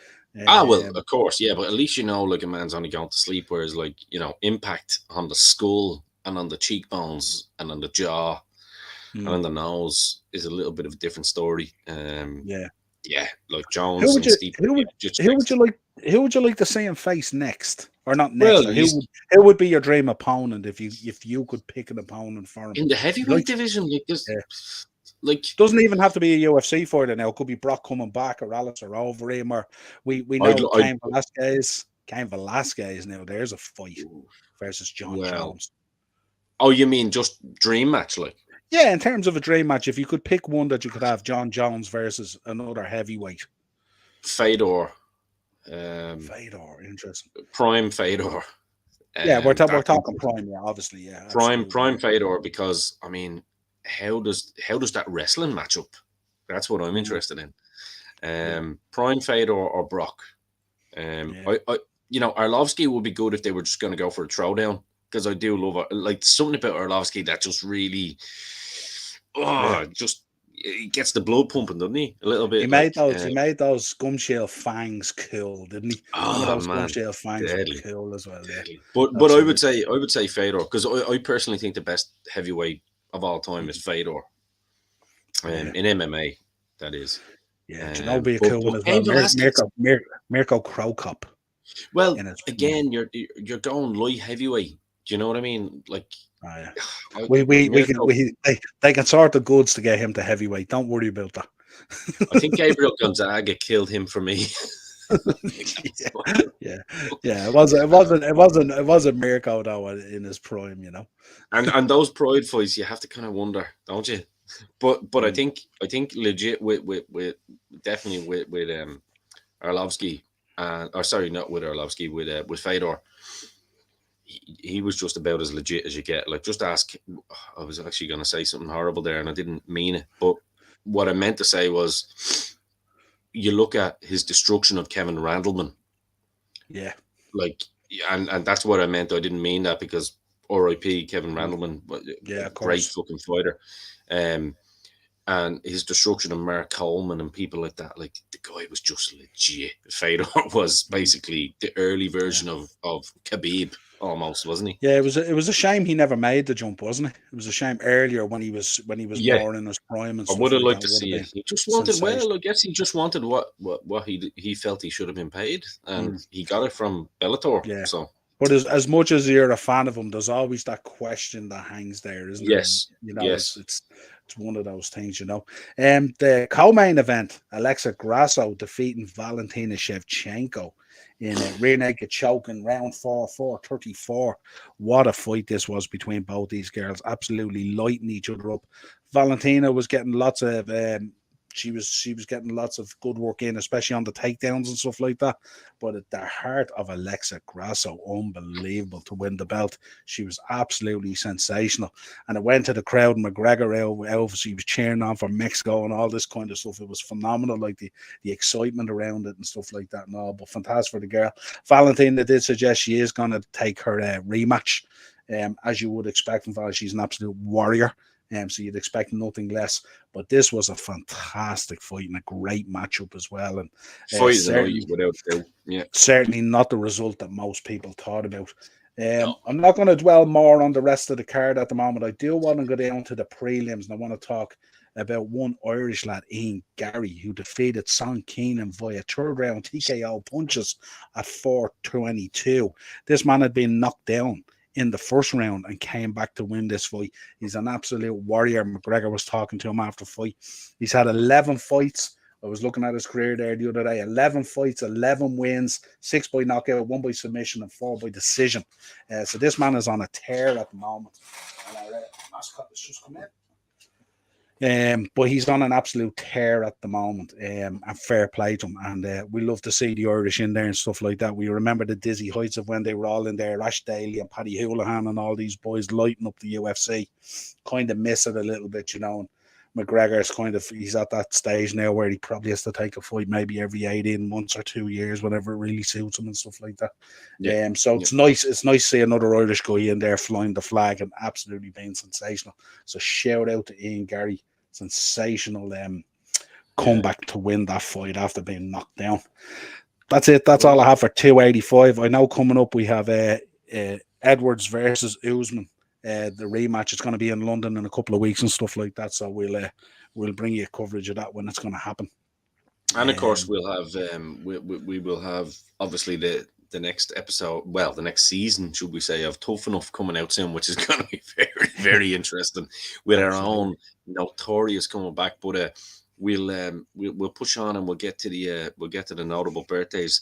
Ah, well, Um, of course, yeah, but at least like a man's only going to sleep, whereas like impact on the skull and on the cheekbones and on the jaw and hmm, on the nose is a little bit of a different story. yeah. Yeah, like Who Jones would and you Steve who would just who would fixed. you like who would you like to see him face next? Or not Well, next, or he's who would be your dream opponent if you could pick an opponent for him? in the You'd like heavyweight division, like this, yeah. like Doesn't even have to be a UFC fighter now. It could be Brock coming back or Alice or Overeem or we I'd, know I'd Cain Velasquez. Cain Velasquez now there's a fight versus John well, Jones. oh, you mean just dream match, like Yeah, in terms of a dream match, if you could pick one that you could have John Jones versus another heavyweight. Fedor, um, Fedor, interesting. prime Fedor, Yeah, we're that talking prime, yeah, obviously, yeah, absolutely. prime Fedor, because I mean, how does that wrestling match up? That's what I'm Mm, interested in. yeah, Prime Fedor or Brock. yeah, I Arlovsky would be good if they were just going to go for a throwdown, because I do love it. Like something about Arlovsky that just really, yeah. just he gets the blood pumping, doesn't he? A little bit like, He made those gum shield fangs cool, didn't he? Some of oh those gum man, shield fangs were deadly. cool as well. Yeah, Deadly. But absolutely. I would say Fedor, because I personally think the best heavyweight of all time is Mhm. Fedor. Yeah, In MMA, that is. yeah. Do you know, be a But cool one as well. Cain Velasquez. Mirko Krokop Well, in his prime. again, you're going light heavyweight. Do you know what I mean? Like, Oh, yeah. I, We can Mirko. they can sort the goods to get him to heavyweight. Don't worry about that. I think Gabriel Gonzaga killed him for me. Yeah, yeah, yeah. It wasn't Mirko though in his prime, you know. And those pride fights, you have to kind of wonder, don't you? But Mm, I think legit with definitely with Arlovsky, or sorry, not with Arlovsky, with Fedor. He was just about as legit as you get. Like, just ask. I was actually going to say something horrible there, and I didn't mean it. But what I meant to say was, you look at his destruction of Kevin Randleman, yeah, like, and that's what I meant. I didn't mean that, because R.I.P. Kevin mm, Randleman, yeah, of great course. fucking fighter. Um, and his destruction of Mark Coleman and people like that, like, the guy was just legit. Fedor was Mm, basically the early yeah. version of Khabib, almost, wasn't he? Yeah, it was a shame he never made the jump, wasn't it? It was a shame earlier when he was Yeah, more in his prime and I stuff would have like liked that to would have see it. been He just wanted, well, sensational. I guess he just wanted what he felt he should have been paid, and Mm, he got it from Bellator. yeah. So But as much as you're a fan of him, there's always that question that hangs there, isn't there? yes, You know, yes, it's one of those things, you know. The co-main event, Alexa Grasso defeating Valentina Shevchenko in a rear naked choke in round 4, 34. What a fight this was between both these girls, absolutely lighting each other up. Valentina was getting lots of she was getting lots of good work in, especially on the takedowns and stuff like that. But at the heart of Alexa Grasso, unbelievable to win the belt. She was absolutely sensational. And it went to the crowd. McGregor obviously was cheering on for Mexico and all this kind of stuff. It was phenomenal, like the excitement around it and stuff like that and all. But fantastic for the girl. Valentina did suggest she is going to take her rematch, as you would expect from Val. She's an absolute warrior. So you'd expect nothing less. But this was a fantastic fight and a great matchup as well. And fight of the night, certainly without doubt. Yeah, certainly not the result that most people thought about. no, I'm not going to dwell more on the rest of the card at the moment. I do want to go down to the prelims, and I want to talk about one Irish lad, Ian Gary, who defeated Son Keenan via third round TKO punches at 4:22. This man had been knocked down in the first round and came back to win this fight. He's an absolute warrior. McGregor was talking to him after the fight. He's had 11 fights. I was looking at his career there the other day. 11 fights, 11 wins, 6 by knockout, 1 by submission, and 4 by decision. So this man is on a tear at the moment. And our mascot has just come in. But he's on an absolute tear at the moment, and fair play to him. And we love to see the Irish in there and stuff like that. We remember the dizzy heights of when they were all in there, Ash Daly and Paddy Houlihan and all these boys lighting up the UFC. Kind of miss it a little bit, you know. And McGregor's he's at that stage now where he probably has to take a fight maybe every 18 months or 2 years, whenever it really suits him and stuff like that. Yeah. So it's nice. It's nice to see another Irish guy in there flying the flag and absolutely being sensational. So shout out to Ian Gary. Sensational comeback to win that fight after being knocked down. That's it. That's all I have for 285. I know coming up we have Edwards versus Usman. The rematch is going to be in London in a couple of weeks and stuff like that. So we'll bring you coverage of that when it's going to happen. And of course we'll have we will have obviously the next episode, well, the next season, should we say, of Tough Enough coming out soon, which is going to be very, very interesting with our own Notorious coming back. But we'll push on and we'll get to the notable birthdays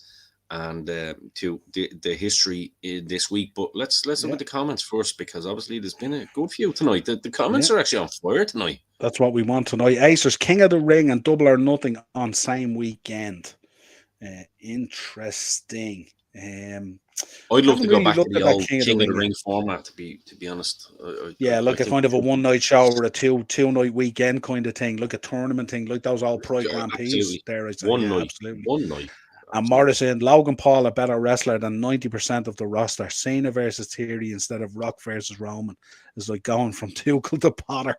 and to the history this week. But let's look at the comments first, because obviously there's been a good few tonight. The comments are actually on fire tonight. That's what we want tonight. Acers, King of the Ring and Double or Nothing on same weekend. Interesting. I'd love to go back to the old King of the Ring format. To be honest, like a kind of a one night show or a two night weekend kind of thing, like a tournament thing, like those old Pride Grand Prix. There, one night. And Morrison, Logan Paul, a better wrestler than 90% of the roster. Cena versus Theory instead of Rock versus Roman is like going from Tuchel to Potter.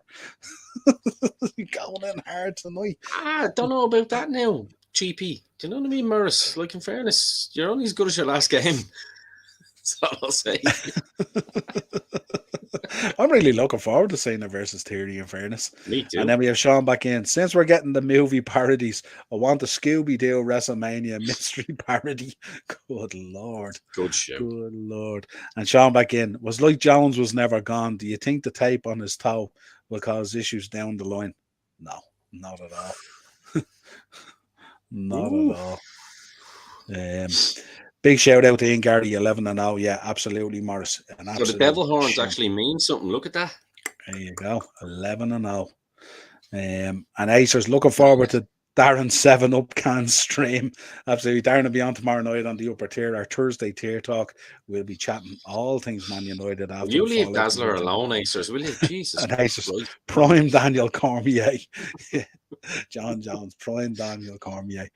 Going in hard tonight. I don't know about that now. Cheapy. Do you know what I mean, Morris? Like, in fairness, you're only as good as your last game. That's all I'll say. I'm really looking forward to Cena versus Theory, in fairness. Me too. And then we have Sean back in. Since we're getting the movie parodies, I want the Scooby-Doo WrestleMania mystery parody. Good Lord. Good show. Good Lord. And Sean back in. Was like Jones was never gone. Do you think the tape on his toe will cause issues down the line? No, not at all. Not at all. Big shout out to Ian Gary, 11-0. Yeah, absolutely, Morris. So the devil horns actually mean something. Look at that. There you go, 11-0. And Acers, looking forward to Darren's 7-Up can stream. Absolutely. Darren will be on tomorrow night on the upper tier, our Thursday tier talk. We'll be chatting all things Man United after. You leave Dazzler alone, Acers, will you? Jesus. And Acers, prime Daniel Cormier. John Jones, prime Daniel Cormier.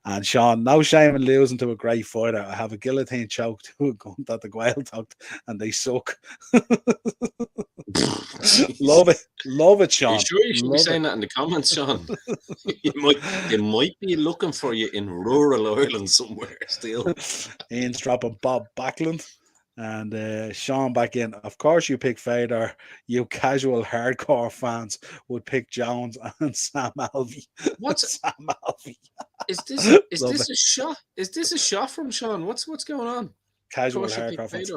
And Sean, no shame in losing to a great fighter. I have a guillotine choke to a gun that the Gael talked, and they suck. Love it, Sean. Are you sure you should be saying that in the comments, Sean? They might be looking for you in rural Ireland somewhere still. Ian's dropping Bob Backlund. And Sean back in. Of course, you pick Fedor. You casual hardcore fans would pick Jones and Sam Alvey. What's Sam Alvey? Is this a shot? Is this a shot from Sean? What's going on? Casual hardcore fans.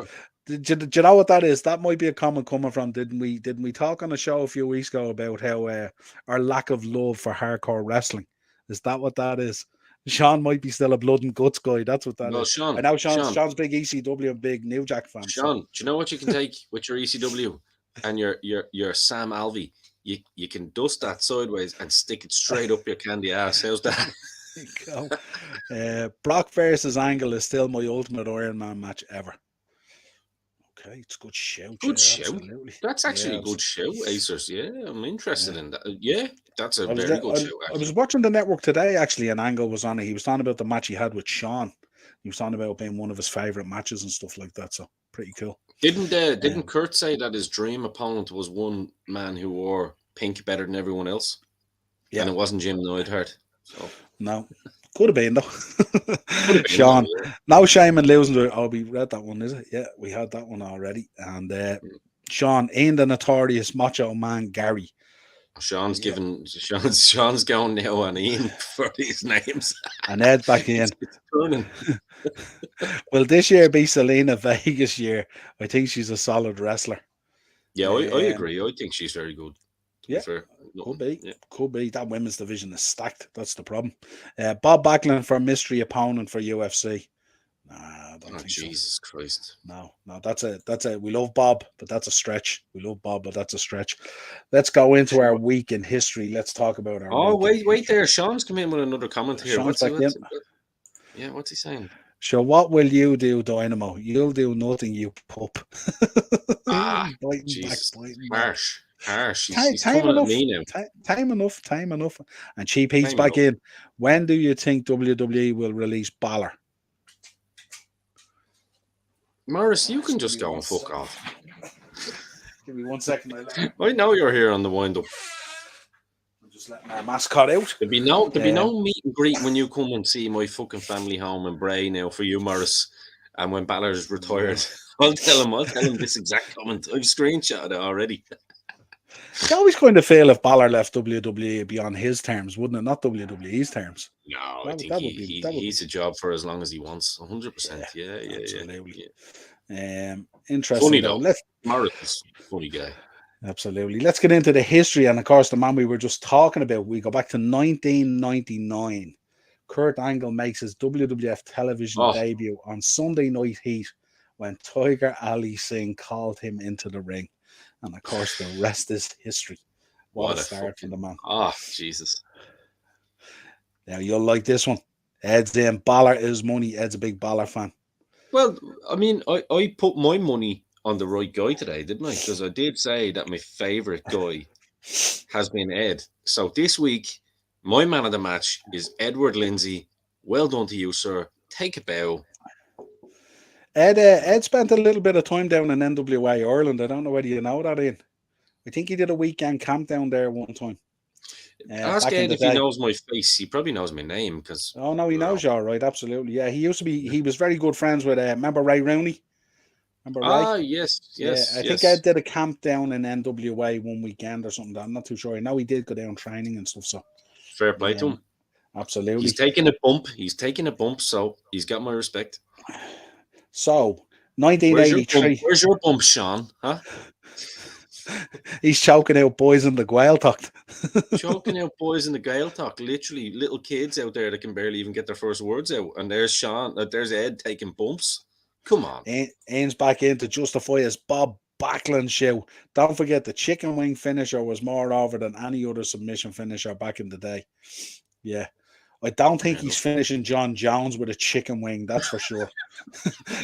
Do you know what that is? That might be a comment coming from. Didn't we talk on a show a few weeks ago about how our lack of love for hardcore wrestling? Is that what that is? Sean might be still a blood and guts guy. That's what that is. Sean, I know Sean's big ECW and big New Jack fan. Sean, do you know what you can take with your ECW and your Sam Alvey? You can dust that sideways and stick it straight up your candy ass. How's that? There you go. Brock versus Angle is still my ultimate Iron Man match ever. Okay, it's a good show. Good show. Absolutely. That's actually a good show, Acers. Yeah, I'm interested in that. Yeah, that's a very good show. Actually. I was watching the network today, actually, and Angle was on it. He was talking about the match he had with Sean. He was talking about being one of his favorite matches and stuff like that. So pretty cool. Didn't Kurt say that his dream opponent was one man who wore pink better than everyone else? Yeah, and it wasn't Jim Neidhart. So no. Could have been, though. Sean, no shame in losing to. Oh, we read that one, is it? Yeah, we had that one already. And Sean, Ian the Notorious Macho Man Gary. Sean's Sean's going now on Ian for these names. And Ed back in. It's turning. Will this year be Selena Vega's year? I think she's a solid wrestler. Yeah, I agree. I think she's very good. Yeah, could be. That women's division is stacked. That's the problem. Bob Backlund for mystery opponent for UFC. Nah, I don't Oh, think so. Jesus Christ. No, that's a. We love Bob, but that's a stretch. We love Bob, but that's a stretch. Let's go into our week in history. Let's talk about our Oh, week in wait history. there. Sean's come in with another comment here. Sean's back in. Yeah, what's he saying? So what will you do, Dynamo? You'll do nothing, you pup. Ah, Biting back, Jesus. biting back. Harsh. He's Time coming at enough. me now. Time enough. Time enough. And Cheap Heat's Time back enough. in. When do you think WWE will release Balor? Morris, you can Give just me go one and fuck second. off. Give me 1 second. I know you're here on the wind up. I'm just letting our mascot out. There'll be no meet and greet when you come and see my fucking family home in Bray now for you, Morris. And when Balor's retired, I'll tell him this exact comment. I've screenshotted it already. You always kind of feel if Balor left WWE, it'd be on his terms, wouldn't it? Not WWE's terms. No, I That, think that would be. That would he's be. a job for as long as he wants. 100%. Yeah. Absolutely. Yeah. Interesting Funny though. though. Morris is a funny guy. Absolutely. Let's get into the history. And of course, the man we were just talking about, we go back to 1999. Kurt Angle makes his WWF television Oh, debut on Sunday Night Heat when Tiger Ali Singh called him into the ring. And of course, the rest is history. What a start for the man. Jesus. Now, you'll like this one. Ed's in. Balor is money. Ed's a big Balor fan. Well, I mean, I put my money on the right guy today, didn't I? Because I did say that my favourite guy has been Ed. So this week, my man of the match is Edward Lindsay. Well done to you, sir. Take a bow. Ed spent a little bit of time down in NWA Ireland. I don't know whether you know that, Ian. I think he did a weekend camp down there one time. Ask Back in Ed the if he day. knows my face. He probably knows my name because. Oh no, he knows you all right. Absolutely, yeah. He was very good friends with. Remember Ray Rooney? Remember Ray? Yes. Yeah, I think Ed did a camp down in NWA one weekend or something. I'm not too sure. I know he did go down training and stuff. So Fair play to him. Absolutely. He's taking a bump. So he's got my respect. So 1983. Where's your bump, Sean? Huh? He's choking out boys in the Gaeltacht. Choking out boys in the Gaeltacht. Literally, little kids out there that can barely even get their first words out. And there's Sean. There's Ed taking bumps. Come on. Ains back in to justify his Bob Backlund show. Don't forget the chicken wing finisher was more over than any other submission finisher back in the day. Yeah. I don't think he's finishing John Jones with a chicken wing, that's for sure.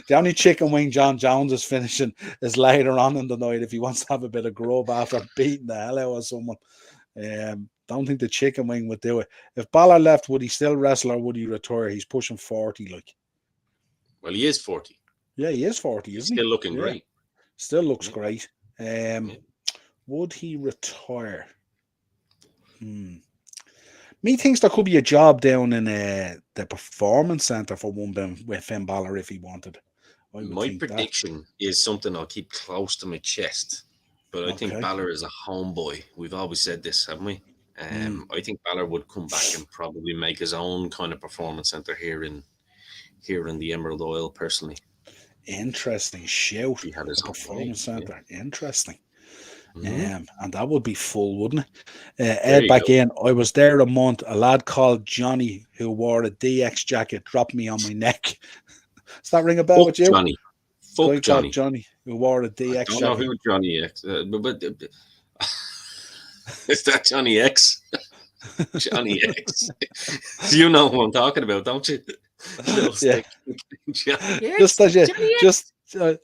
The only chicken wing John Jones is finishing is later on in the night if he wants to have a bit of grub after beating the hell out of someone. Don't think the chicken wing would do it. If Balor left, would he still wrestle or would he retire? He's pushing 40, like. Well, he is 40. Yeah, he is 40, isn't he? Still looking great. Still looks great. Would he retire? Me thinks there could be a job down in the performance center for one with Finn Balor if he wanted. My prediction is something I'll keep close to my chest, but I think Balor is a homeboy. We've always said this, haven't we? I think Balor would come back and probably make his own kind of performance center here in the Emerald Isle. Personally, interesting shout. He had his performance center. Yeah. Interesting. Mm-hmm. And that would be full, wouldn't it? Ed back in. I was there a month. A lad called Johnny who wore a DX jacket dropped me on my neck. Does that ring a bell with you? Johnny. Fuck Johnny. Johnny who wore a DX jacket. I don't know who Johnny X. But is that Johnny X? Johnny X. You know who I'm talking about, don't you? Yeah. Just as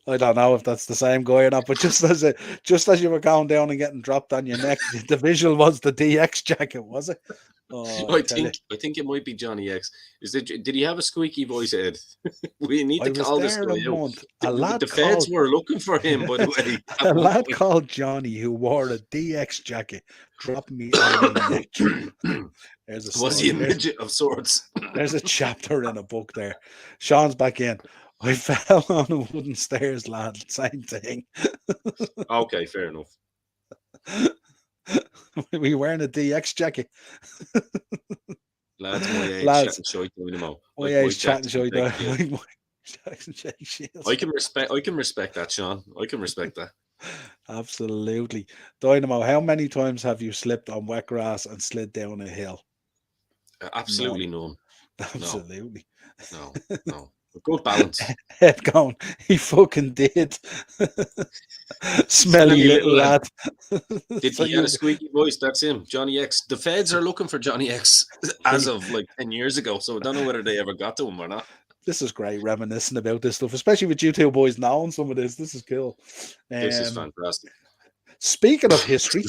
I don't know if that's the same guy or not, but just as you were going down and getting dropped on your neck, the visual was the DX jacket, was it? I think it might be Johnny X. Did he have a squeaky voice, Ed? We need to call this guy out. The feds were looking for him, by the way. A lad called Johnny who wore a DX jacket dropped me on my neck. Was he a midget of sorts? There's a chapter in a book there. Sean's back in. I fell on a wooden stairs, lad. Same thing. Okay, fair enough. Were you wearing a DX jacket? Lads, my age, chatting shite doing them. My age, chatting shite doing. I can respect that, Sean. I can respect that. Absolutely. Dynamo, how many times have you slipped on wet grass and slid down a hill? Absolutely none. Absolutely. No. Good balance. Head going, he fucking did. Smelly Smelly little little lad. lad. Did So he had a you, squeaky voice? That's him, Johnny X. The feds are looking for Johnny X as he, of like 10 years ago, so I don't know whether they ever got to him or not. this is great reminiscing about this stuff, especially with you two boys knowing some of this. This is cool. This is Um, fantastic. Speaking of history,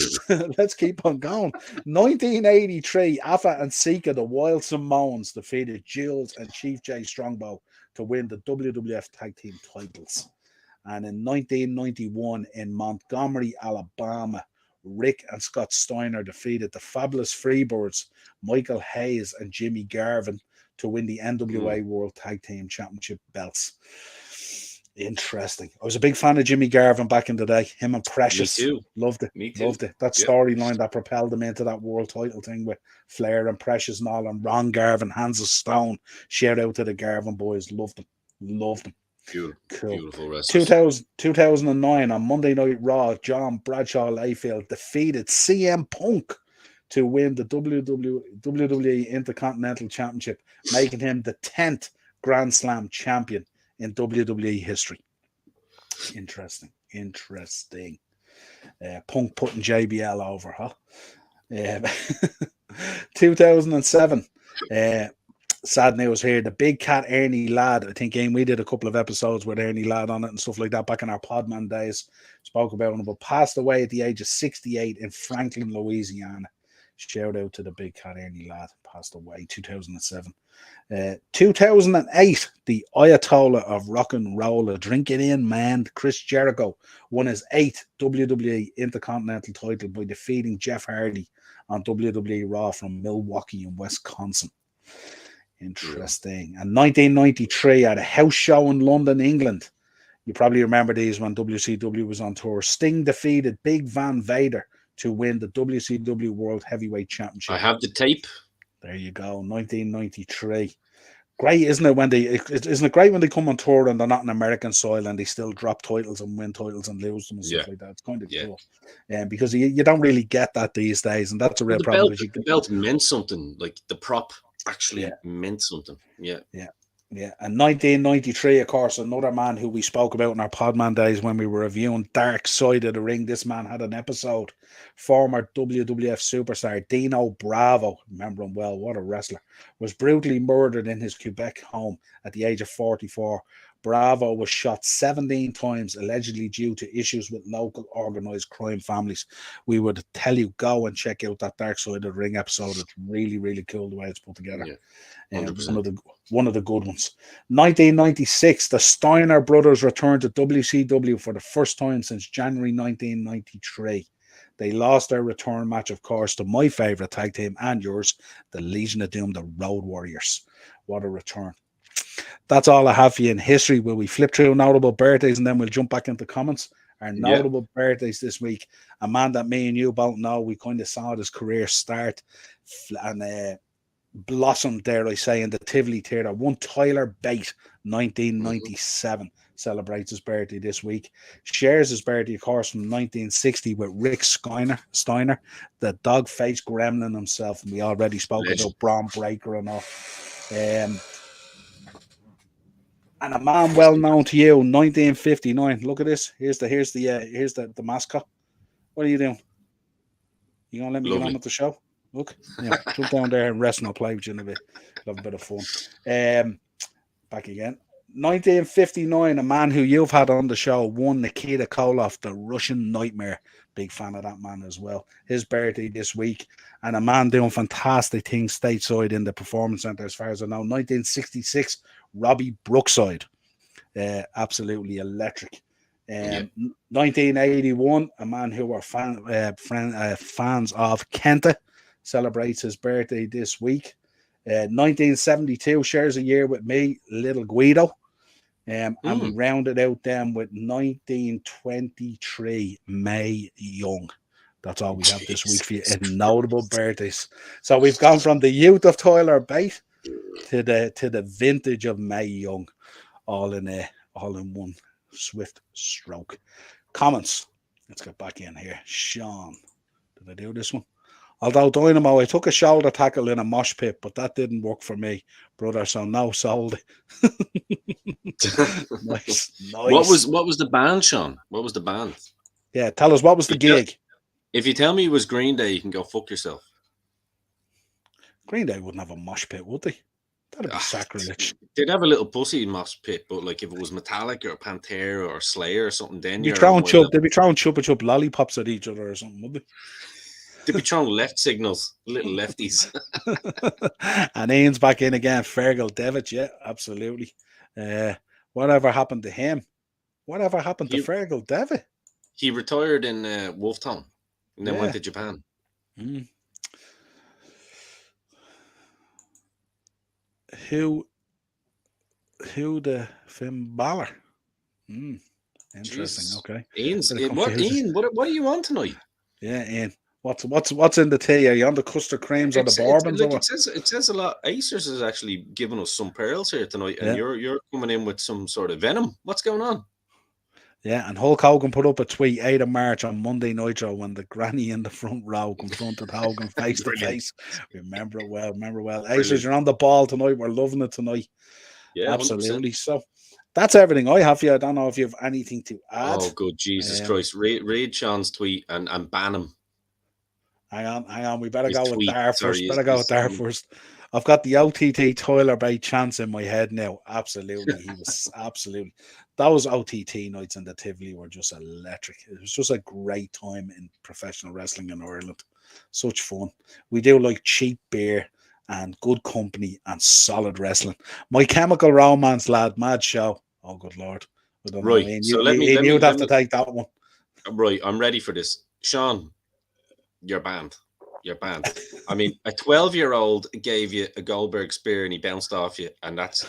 let's keep on going. 1983, Afa and Sika, the Wild Samoans, defeated Jules and Chief J Strongbow to win the WWF Tag Team titles. And in 1991, in Montgomery, Alabama, Rick and Scott Steiner defeated the Fabulous Freebirds, Michael Hayes and Jimmy Garvin, to win the NWA World Tag Team Championship belts. Interesting. I was a big fan of Jimmy Garvin back in the day. Him and Me Precious. too. Loved it. Me too. Loved it. That Yep. storyline that propelled him into that world title thing with Flair and Precious and all, and Ron Garvin, Hands of Stone. Shout out to the Garvin boys. Loved them. Loved them. Beautiful, Cool. beautiful wrestlers. 2009 on Monday Night Raw, John Bradshaw Layfield defeated CM Punk to win the WWE Intercontinental Championship, making him the 10th Grand Slam champion in WWE history. Interesting. Punk putting JBL over, huh? 2007. Sad news here. The Big Cat Ernie Ladd. I think we did a couple of episodes with Ernie Ladd on it and stuff like that back in our Podman days. Spoke about him, but passed away at the age of 68 in Franklin, Louisiana. Shout out to the Big Cat Ernie Ladd. Passed away 2007. 2008, the Ayatollah of rock and roll, a drink it in man, Chris Jericho won his 8th WWE Intercontinental title by defeating Jeff Hardy on WWE Raw from Milwaukee in Wisconsin. Interesting. And 1993 at a house show in London, England. You probably remember these when WCW was on tour. Sting defeated Big Van Vader to win the WCW World Heavyweight Championship. I have the tape. There you go, 1993. Great, isn't it? Isn't it great when they come on tour and they're not in American soil and they still drop titles and win titles and lose them and stuff like that? It's kind of cool. Because you don't really get that these days, and that's a real problem. The belt meant something. Like the prop actually meant something. Yeah. And 1993, of course, another man who we spoke about in our Podman days when we were reviewing Dark Side of the Ring. This man had an episode. Former WWF superstar Dino Bravo, remember him well, what a wrestler, was brutally murdered in his Quebec home at the age of 44. Bravo was shot 17 times, allegedly due to issues with local organized crime families. We would tell you, go and check out that Dark Side of the Ring episode. It's really, really cool the way it's put together. One of the good ones. 1996, the Steiner brothers returned to WCW for the first time since January 1993. They lost their return match, of course, to my favorite tag team and yours, the Legion of Doom, the Road Warriors. What a return. That's all I have for you in history. Will we flip through notable birthdays and then we'll jump back into comments? Our notable birthdays this week. A man that me and you both know, we kind of saw his career start and blossomed, dare I say, in the Tivoli Theatre. One Tyler Bate, 1997, celebrates his birthday this week. Shares his birthday, of course, from 1960 with Rick Steiner, the dog-faced gremlin himself. And we already spoke about Braun Breaker and all. And a man well known to you, 1959. Look at this. Here's the mascot. What are you doing? You gonna let me get on with the show? Look, jump down there and rest and I'll play with you in a bit. Have a bit of fun. Back again. 1959, a man who you've had on the show, won Nikita Koloff, the Russian Nightmare. Big fan of that man as well. His birthday this week. And a man doing fantastic things stateside in the Performance Center, as far as I know. 1966, Robbie Brookside. Absolutely electric. 1981, a man who are fans of Kenta, celebrates his birthday this week. 1972 shares a year with me, Little Guido. And we rounded out them with 1923, Mae Young. That's all we have this week for you in notable birthdays. So we've gone from the youth of Tyler Bate to the vintage of Mae Young, all in one swift stroke. Comments. Let's get back in here. Sean, did I do this one? Although Dynamo, I took a shoulder tackle in a mosh pit, but that didn't work for me, brother. So no, sold it. Nice, nice. What was the band, Sean? What was the band? Yeah, tell us, what was the You tell- gig? If you tell me it was Green Day, you can go fuck yourself. Green Day wouldn't have a mosh pit, would they? That'd be Ah, sacrilege. they'd have a little pussy mosh pit, but like if it was Metallica or Pantera or Slayer or something, then They'd be you're on throwing my level. they'd be throwing chupa chup lollipops at each other or something, would They'd be throwing left signals, little lefties. they? And Ian's back in again. Fergal Devitt, yeah, absolutely. Whatever happened to him? Whatever happened to He Fergal Devitt? he retired in Wolftown and then went Yeah. to Japan. Mm. Who the Finn Balor? Interesting. Jesus. Okay. Ian's, Bit of what confusion. Ian? What are you on tonight? Yeah, Ian. What's in the tea? Are you on the custard creams or the It's bourbons or like what? it says a lot. Acers is actually giving us some pearls here tonight, and Yeah. you're coming in with some sort of venom. What's going on? Yeah, and Hulk Hogan put up a tweet 8th of March on Monday Nitro when the granny in the front row confronted Hogan face to Brilliant. face. Remember it well. Acers, Brilliant. you're on the ball tonight. We're loving it tonight. Yeah, 100%. Absolutely. So that's everything I have for you. I don't know if you have anything to add. Oh, good Jesus Christ! Read Sean's tweet and ban him. Hang on. We better His go with tweet, Dar sorry, first. Better go with Dar first. I've got the OTT Tyler Bay chance in my head now. Absolutely. He was absolutely. Those OTT nights in the Tivoli were just electric. It was just a great time in professional wrestling in Ireland. Such fun. We do like cheap beer and good company and solid wrestling. My Chemical Romance, lad, mad show. Oh, good Lord. I don't know. Right. Ian, So let me you'd have to take that one. Right, I'm ready for this, Sean. You're banned. You're banned. I mean, a 12-year-old gave you a Goldberg spear and he bounced off you, and that's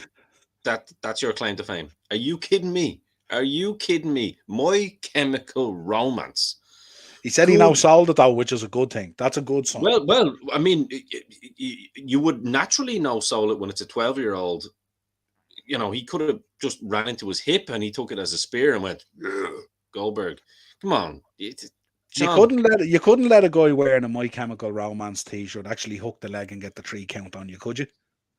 your claim to fame. Are you kidding me? Are you kidding me? My Chemical Romance. He said he now sold it though, which is a good thing. That's a good sign. Well, I mean, you would naturally know sold it when it's a 12-year-old. You know, he could have just ran into his hip and he took it as a spear and went, Goldberg. Come on. Sean, You couldn't let a guy wearing a My Chemical Romance t-shirt actually hook the leg and get the 3 count on you, could you?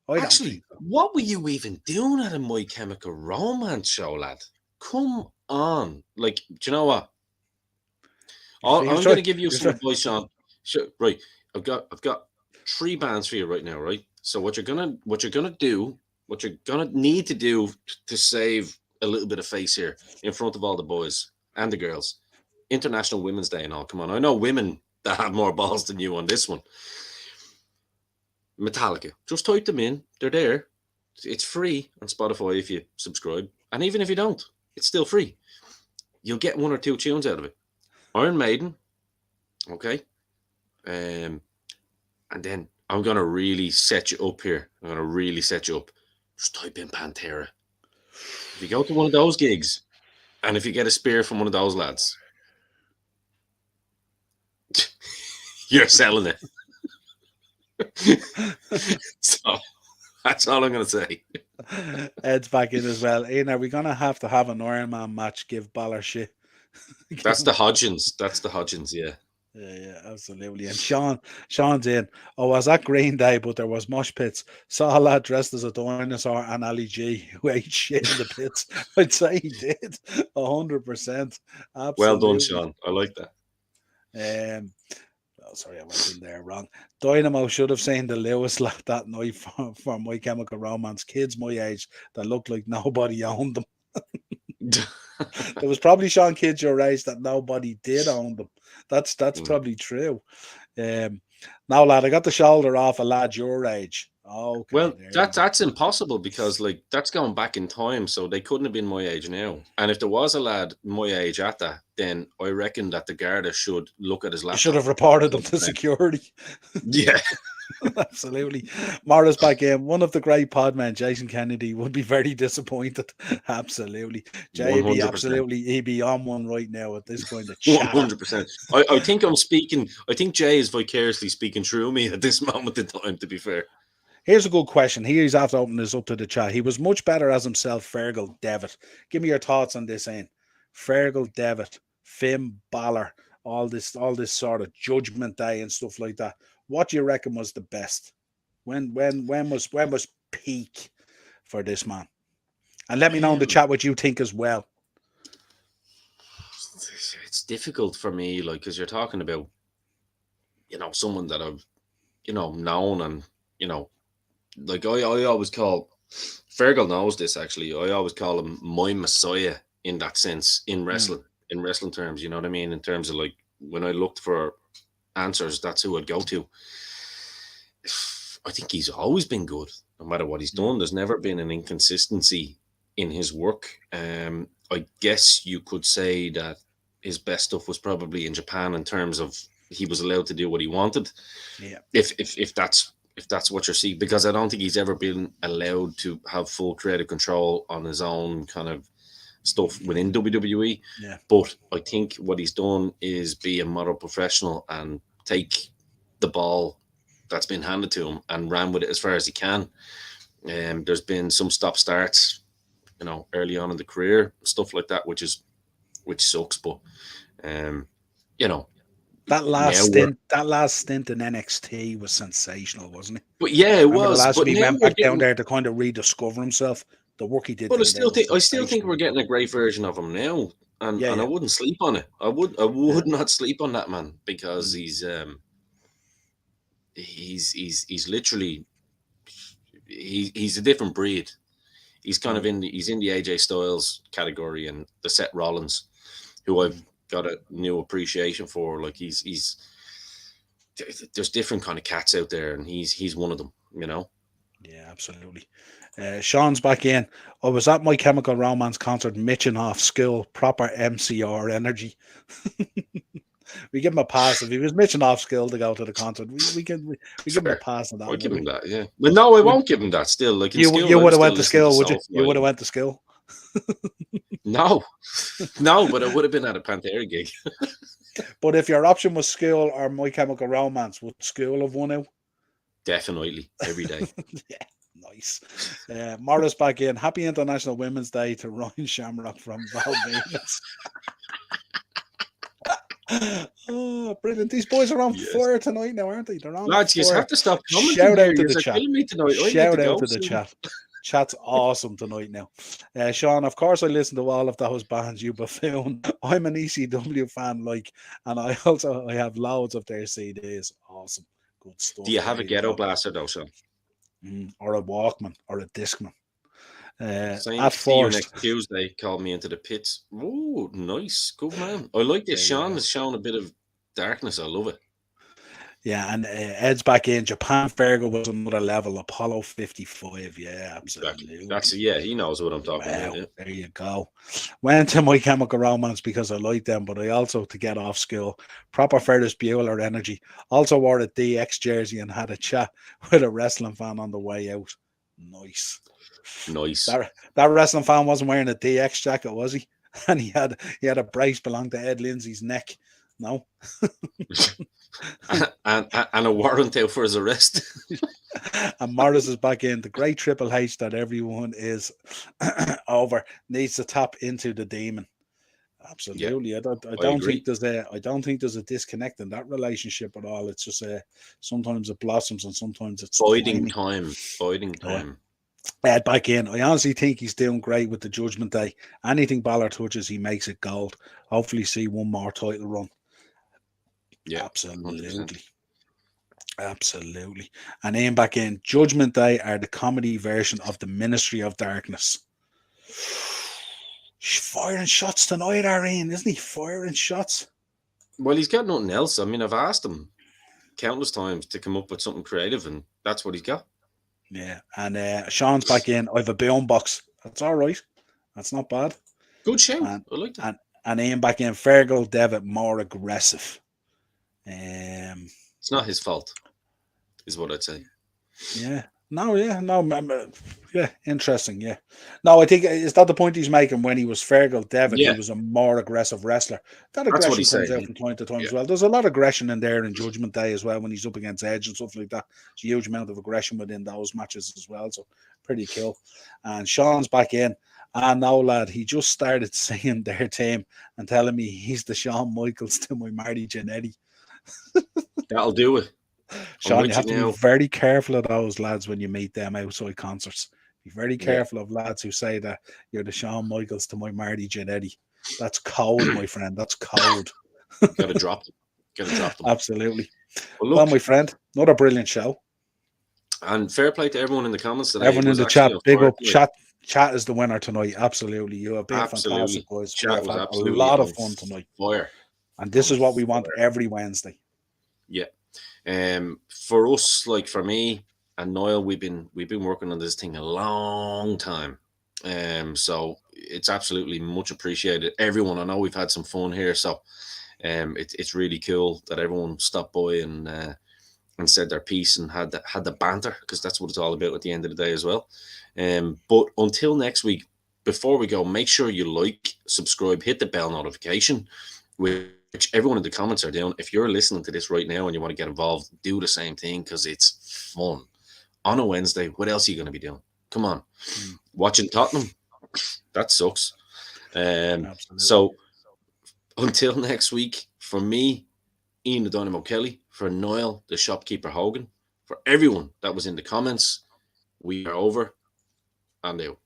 Actually, what were you even doing at a My Chemical Romance show, lad? Come on. Like, do you know what? I'm going to give you some advice, Sean. Right. I've got 3 bands for you right now, right? So what you're gonna need to do to save a little bit of face here in front of all the boys and the girls. International Women's Day and all. Come on. I know women that have more balls than you on this one. Metallica. Just type them in. They're there. It's free on Spotify if you subscribe. And even if you don't, it's still free. You'll get 1 or 2 tunes out of it. Iron Maiden. Okay. And then I'm going to really set you up here. I'm going to really set you up. Just type in Pantera. If you go to one of those gigs, and if you get a spear from one of those lads, you're selling it. So that's all I'm going to say. Ed's back in as well. Ian, are we going to have an Iron Man match? Give Balor shit. That's the Hodgins. Yeah. Yeah, absolutely. And Sean's in. Oh, I was at Green Day, but there was mosh pits. Saw a lad dressed as a dinosaur and Ali G who ate shit in the pits. I'd say he did 100%. Absolutely. Well done, Sean. I like that. Sorry, I went in there wrong. Dynamo should have seen the Lewis lad that night for My Chemical Romance. Kids my age that looked like nobody owned them. There was probably Sean kids your age that nobody did own them. That's probably true. Now, lad, I got the shoulder off a lad your age. Okay. Well, that's impossible because like that's going back in time, so they couldn't have been my age now. And if there was a lad my age at that, then I reckon that the Garda should look at his laptop. You should have reported them to security. Yeah. Absolutely. Morris back in. One of the great podmen, Jason Kennedy, would be very disappointed. Absolutely. Jay be absolutely he'd be on one right now at this point. 100%. I think Jay is vicariously speaking through me at this moment in time, to be fair. Here's a good question. Here's after opening this up to the chat. He was much better as himself, Fergal Devitt. Give me your thoughts on this, Ian. Fergal Devitt, Finn Balor, all this sort of Judgment Day and stuff like that. What do you reckon was the best? When was peak for this man? And let me know in the Um, chat what you think as well. it's difficult for me, like, because you're talking about, someone that I've, known, and, like, I always call, Fergal knows this actually, I always call him my messiah in that sense, in wrestling terms, you know what I mean? In terms of, like, when I looked for answers, that's who I'd go to. I think he's always been good, no matter what he's done. There's never been an inconsistency in his work. I guess you could say that his best stuff was probably in Japan, in terms of he was allowed to do what he wanted. Yeah. If that's what you're seeing, because I don't think he's ever been allowed to have full creative control on his own kind of stuff within WWE. Yeah. But I think what he's done is be a model professional and take the ball that's been handed to him and ran with it as far as he can. There's been some stop starts, early on in the career, stuff like that, which sucks. But that last stint in NXT was sensational, wasn't it? But yeah, it Remember was. the last But time he now went we're back down getting. there to kind of rediscover himself. The work he did. But I still think sensational. we're getting a great version of him now, and Yeah. I wouldn't sleep on it. I would not sleep on that man, because he's literally he's a different breed. He's kind of in the AJ Styles category, and the Seth Rollins, who I've got a new appreciation for. Like, there's different kind of cats out there, and he's one of them. Yeah, absolutely. Sean's back in. I was at My Chemical Romance concert, mitching off skill, proper MCR energy. We give him a pass if he was mitching off skill to go to the concert. We give him a pass on that. I'll give him that, yeah. But no, I won't give him that. Still, like, in you skill, would have went to skill, would you? You would have Soulfly. went to skill. No, but I would have been at a Pantera gig. But if your option was skill or My Chemical Romance, would skill have won out? Definitely, every day. Yeah, nice. Morris back in. Happy International Women's Day to Ryan Shamrock from Valvenus. Oh, brilliant. These boys are on fire tonight now, aren't they? They're on Lads, fire. you have to stop commenting. Shout out there. to You're the chat. killing me tonight. Shout out to the chat. Chat's awesome tonight now. Sean, of course I listen to all of those bands you buffoon. I'm an ECW fan, and I have loads of their CDs. Awesome. Good stuff. Do you have a ghetto blaster though, Sean? Or a Walkman or a Discman? At see you next Tuesday. Called me into the pits. Oh, nice, good man. I like this. Sean has shown a bit of darkness. I love it. Yeah, and Ed's back in. Japan Fergal was another level. Apollo 55. Yeah, absolutely. Exactly. He knows what I'm talking about. Yeah. There you go. Went to My Chemical Romance because I like them, but I also, to get off skill, proper Ferris Bueller energy. Also wore a DX jersey and had a chat with a wrestling fan on the way out. Nice. That wrestling fan wasn't wearing a DX jacket, was he? And he had a brace belonging to Ed Lindsay's neck. No. and a warrant out for his arrest. And Morris is back in. The great Triple H that everyone is over needs to tap into the demon. Absolutely. Yeah, I don't think there's a disconnect in that relationship at all. It's just sometimes it blossoms and sometimes it's biding time. Ed back in. I honestly think he's doing great with the Judgment Day. Anything Balor touches, he makes it gold. Hopefully see one more title run. Yeah, absolutely. 100%. Absolutely. And Ian back in. Judgment Day are the comedy version of the Ministry of Darkness. He's firing shots tonight, Ian, isn't he? Firing shots. Well, he's got nothing else. I mean, I've asked him countless times to come up with something creative, and that's what he's got. Yeah. And Sean's back in. I have a boom box. That's all right. That's not bad. Good show. I like that. And Ian back in. Fergal Devitt more aggressive. It's not his fault, is what I'd say. Yeah. Interesting. Yeah. No, I think is that the point he's making. When he was Fergal Devitt, he was a more aggressive wrestler. That aggression comes out from time to time as well. There's a lot of aggression in there in Judgment Day as well when he's up against Edge and stuff like that. There's a huge amount of aggression within those matches as well. So pretty cool. And Sean's back in. Ah, no, lad. He just started saying their team and telling me he's the Shawn Michaels to my Marty Jannetty. That'll do it. I'm Sean, you with you have to be now. very careful of those lads when you meet them outside concerts. Be very Yeah. careful of lads who say that you're the Shawn Michaels to my Marty Jannetty. That's cold, my friend. That's cold. Gotta drop them. Gotta drop them. Absolutely. Well, Well, look, my friend, another brilliant show. and fair play to everyone in the comments today. It Everyone in was the actually chat, on big fire up. tonight. Chat is the winner tonight. Absolutely. You have been fantastic, Absolutely. boys. We Chat have was had a absolutely lot of on fun tonight. fire. And this On is what we want fire. every Wednesday. Yeah. For us, like for me and Niall, we've been working on this thing a long time. So it's absolutely much appreciated. Everyone, I know we've had some fun here, so it's really cool that everyone stopped by and said their piece and had the banter, because that's what it's all about at the end of the day as well. But until next week, before we go, make sure you like, subscribe, hit the bell notification, which everyone in the comments are doing. If you're listening to this right now and you want to get involved, do the same thing, because it's fun. On a Wednesday, what else are you going to be doing? Come on. Watching Tottenham? That sucks. Absolutely. So until next week, for me, Ian the Dynamo Kelly, for Niall the Shopkeeper Hogan, for everyone that was in the comments, we are over and out.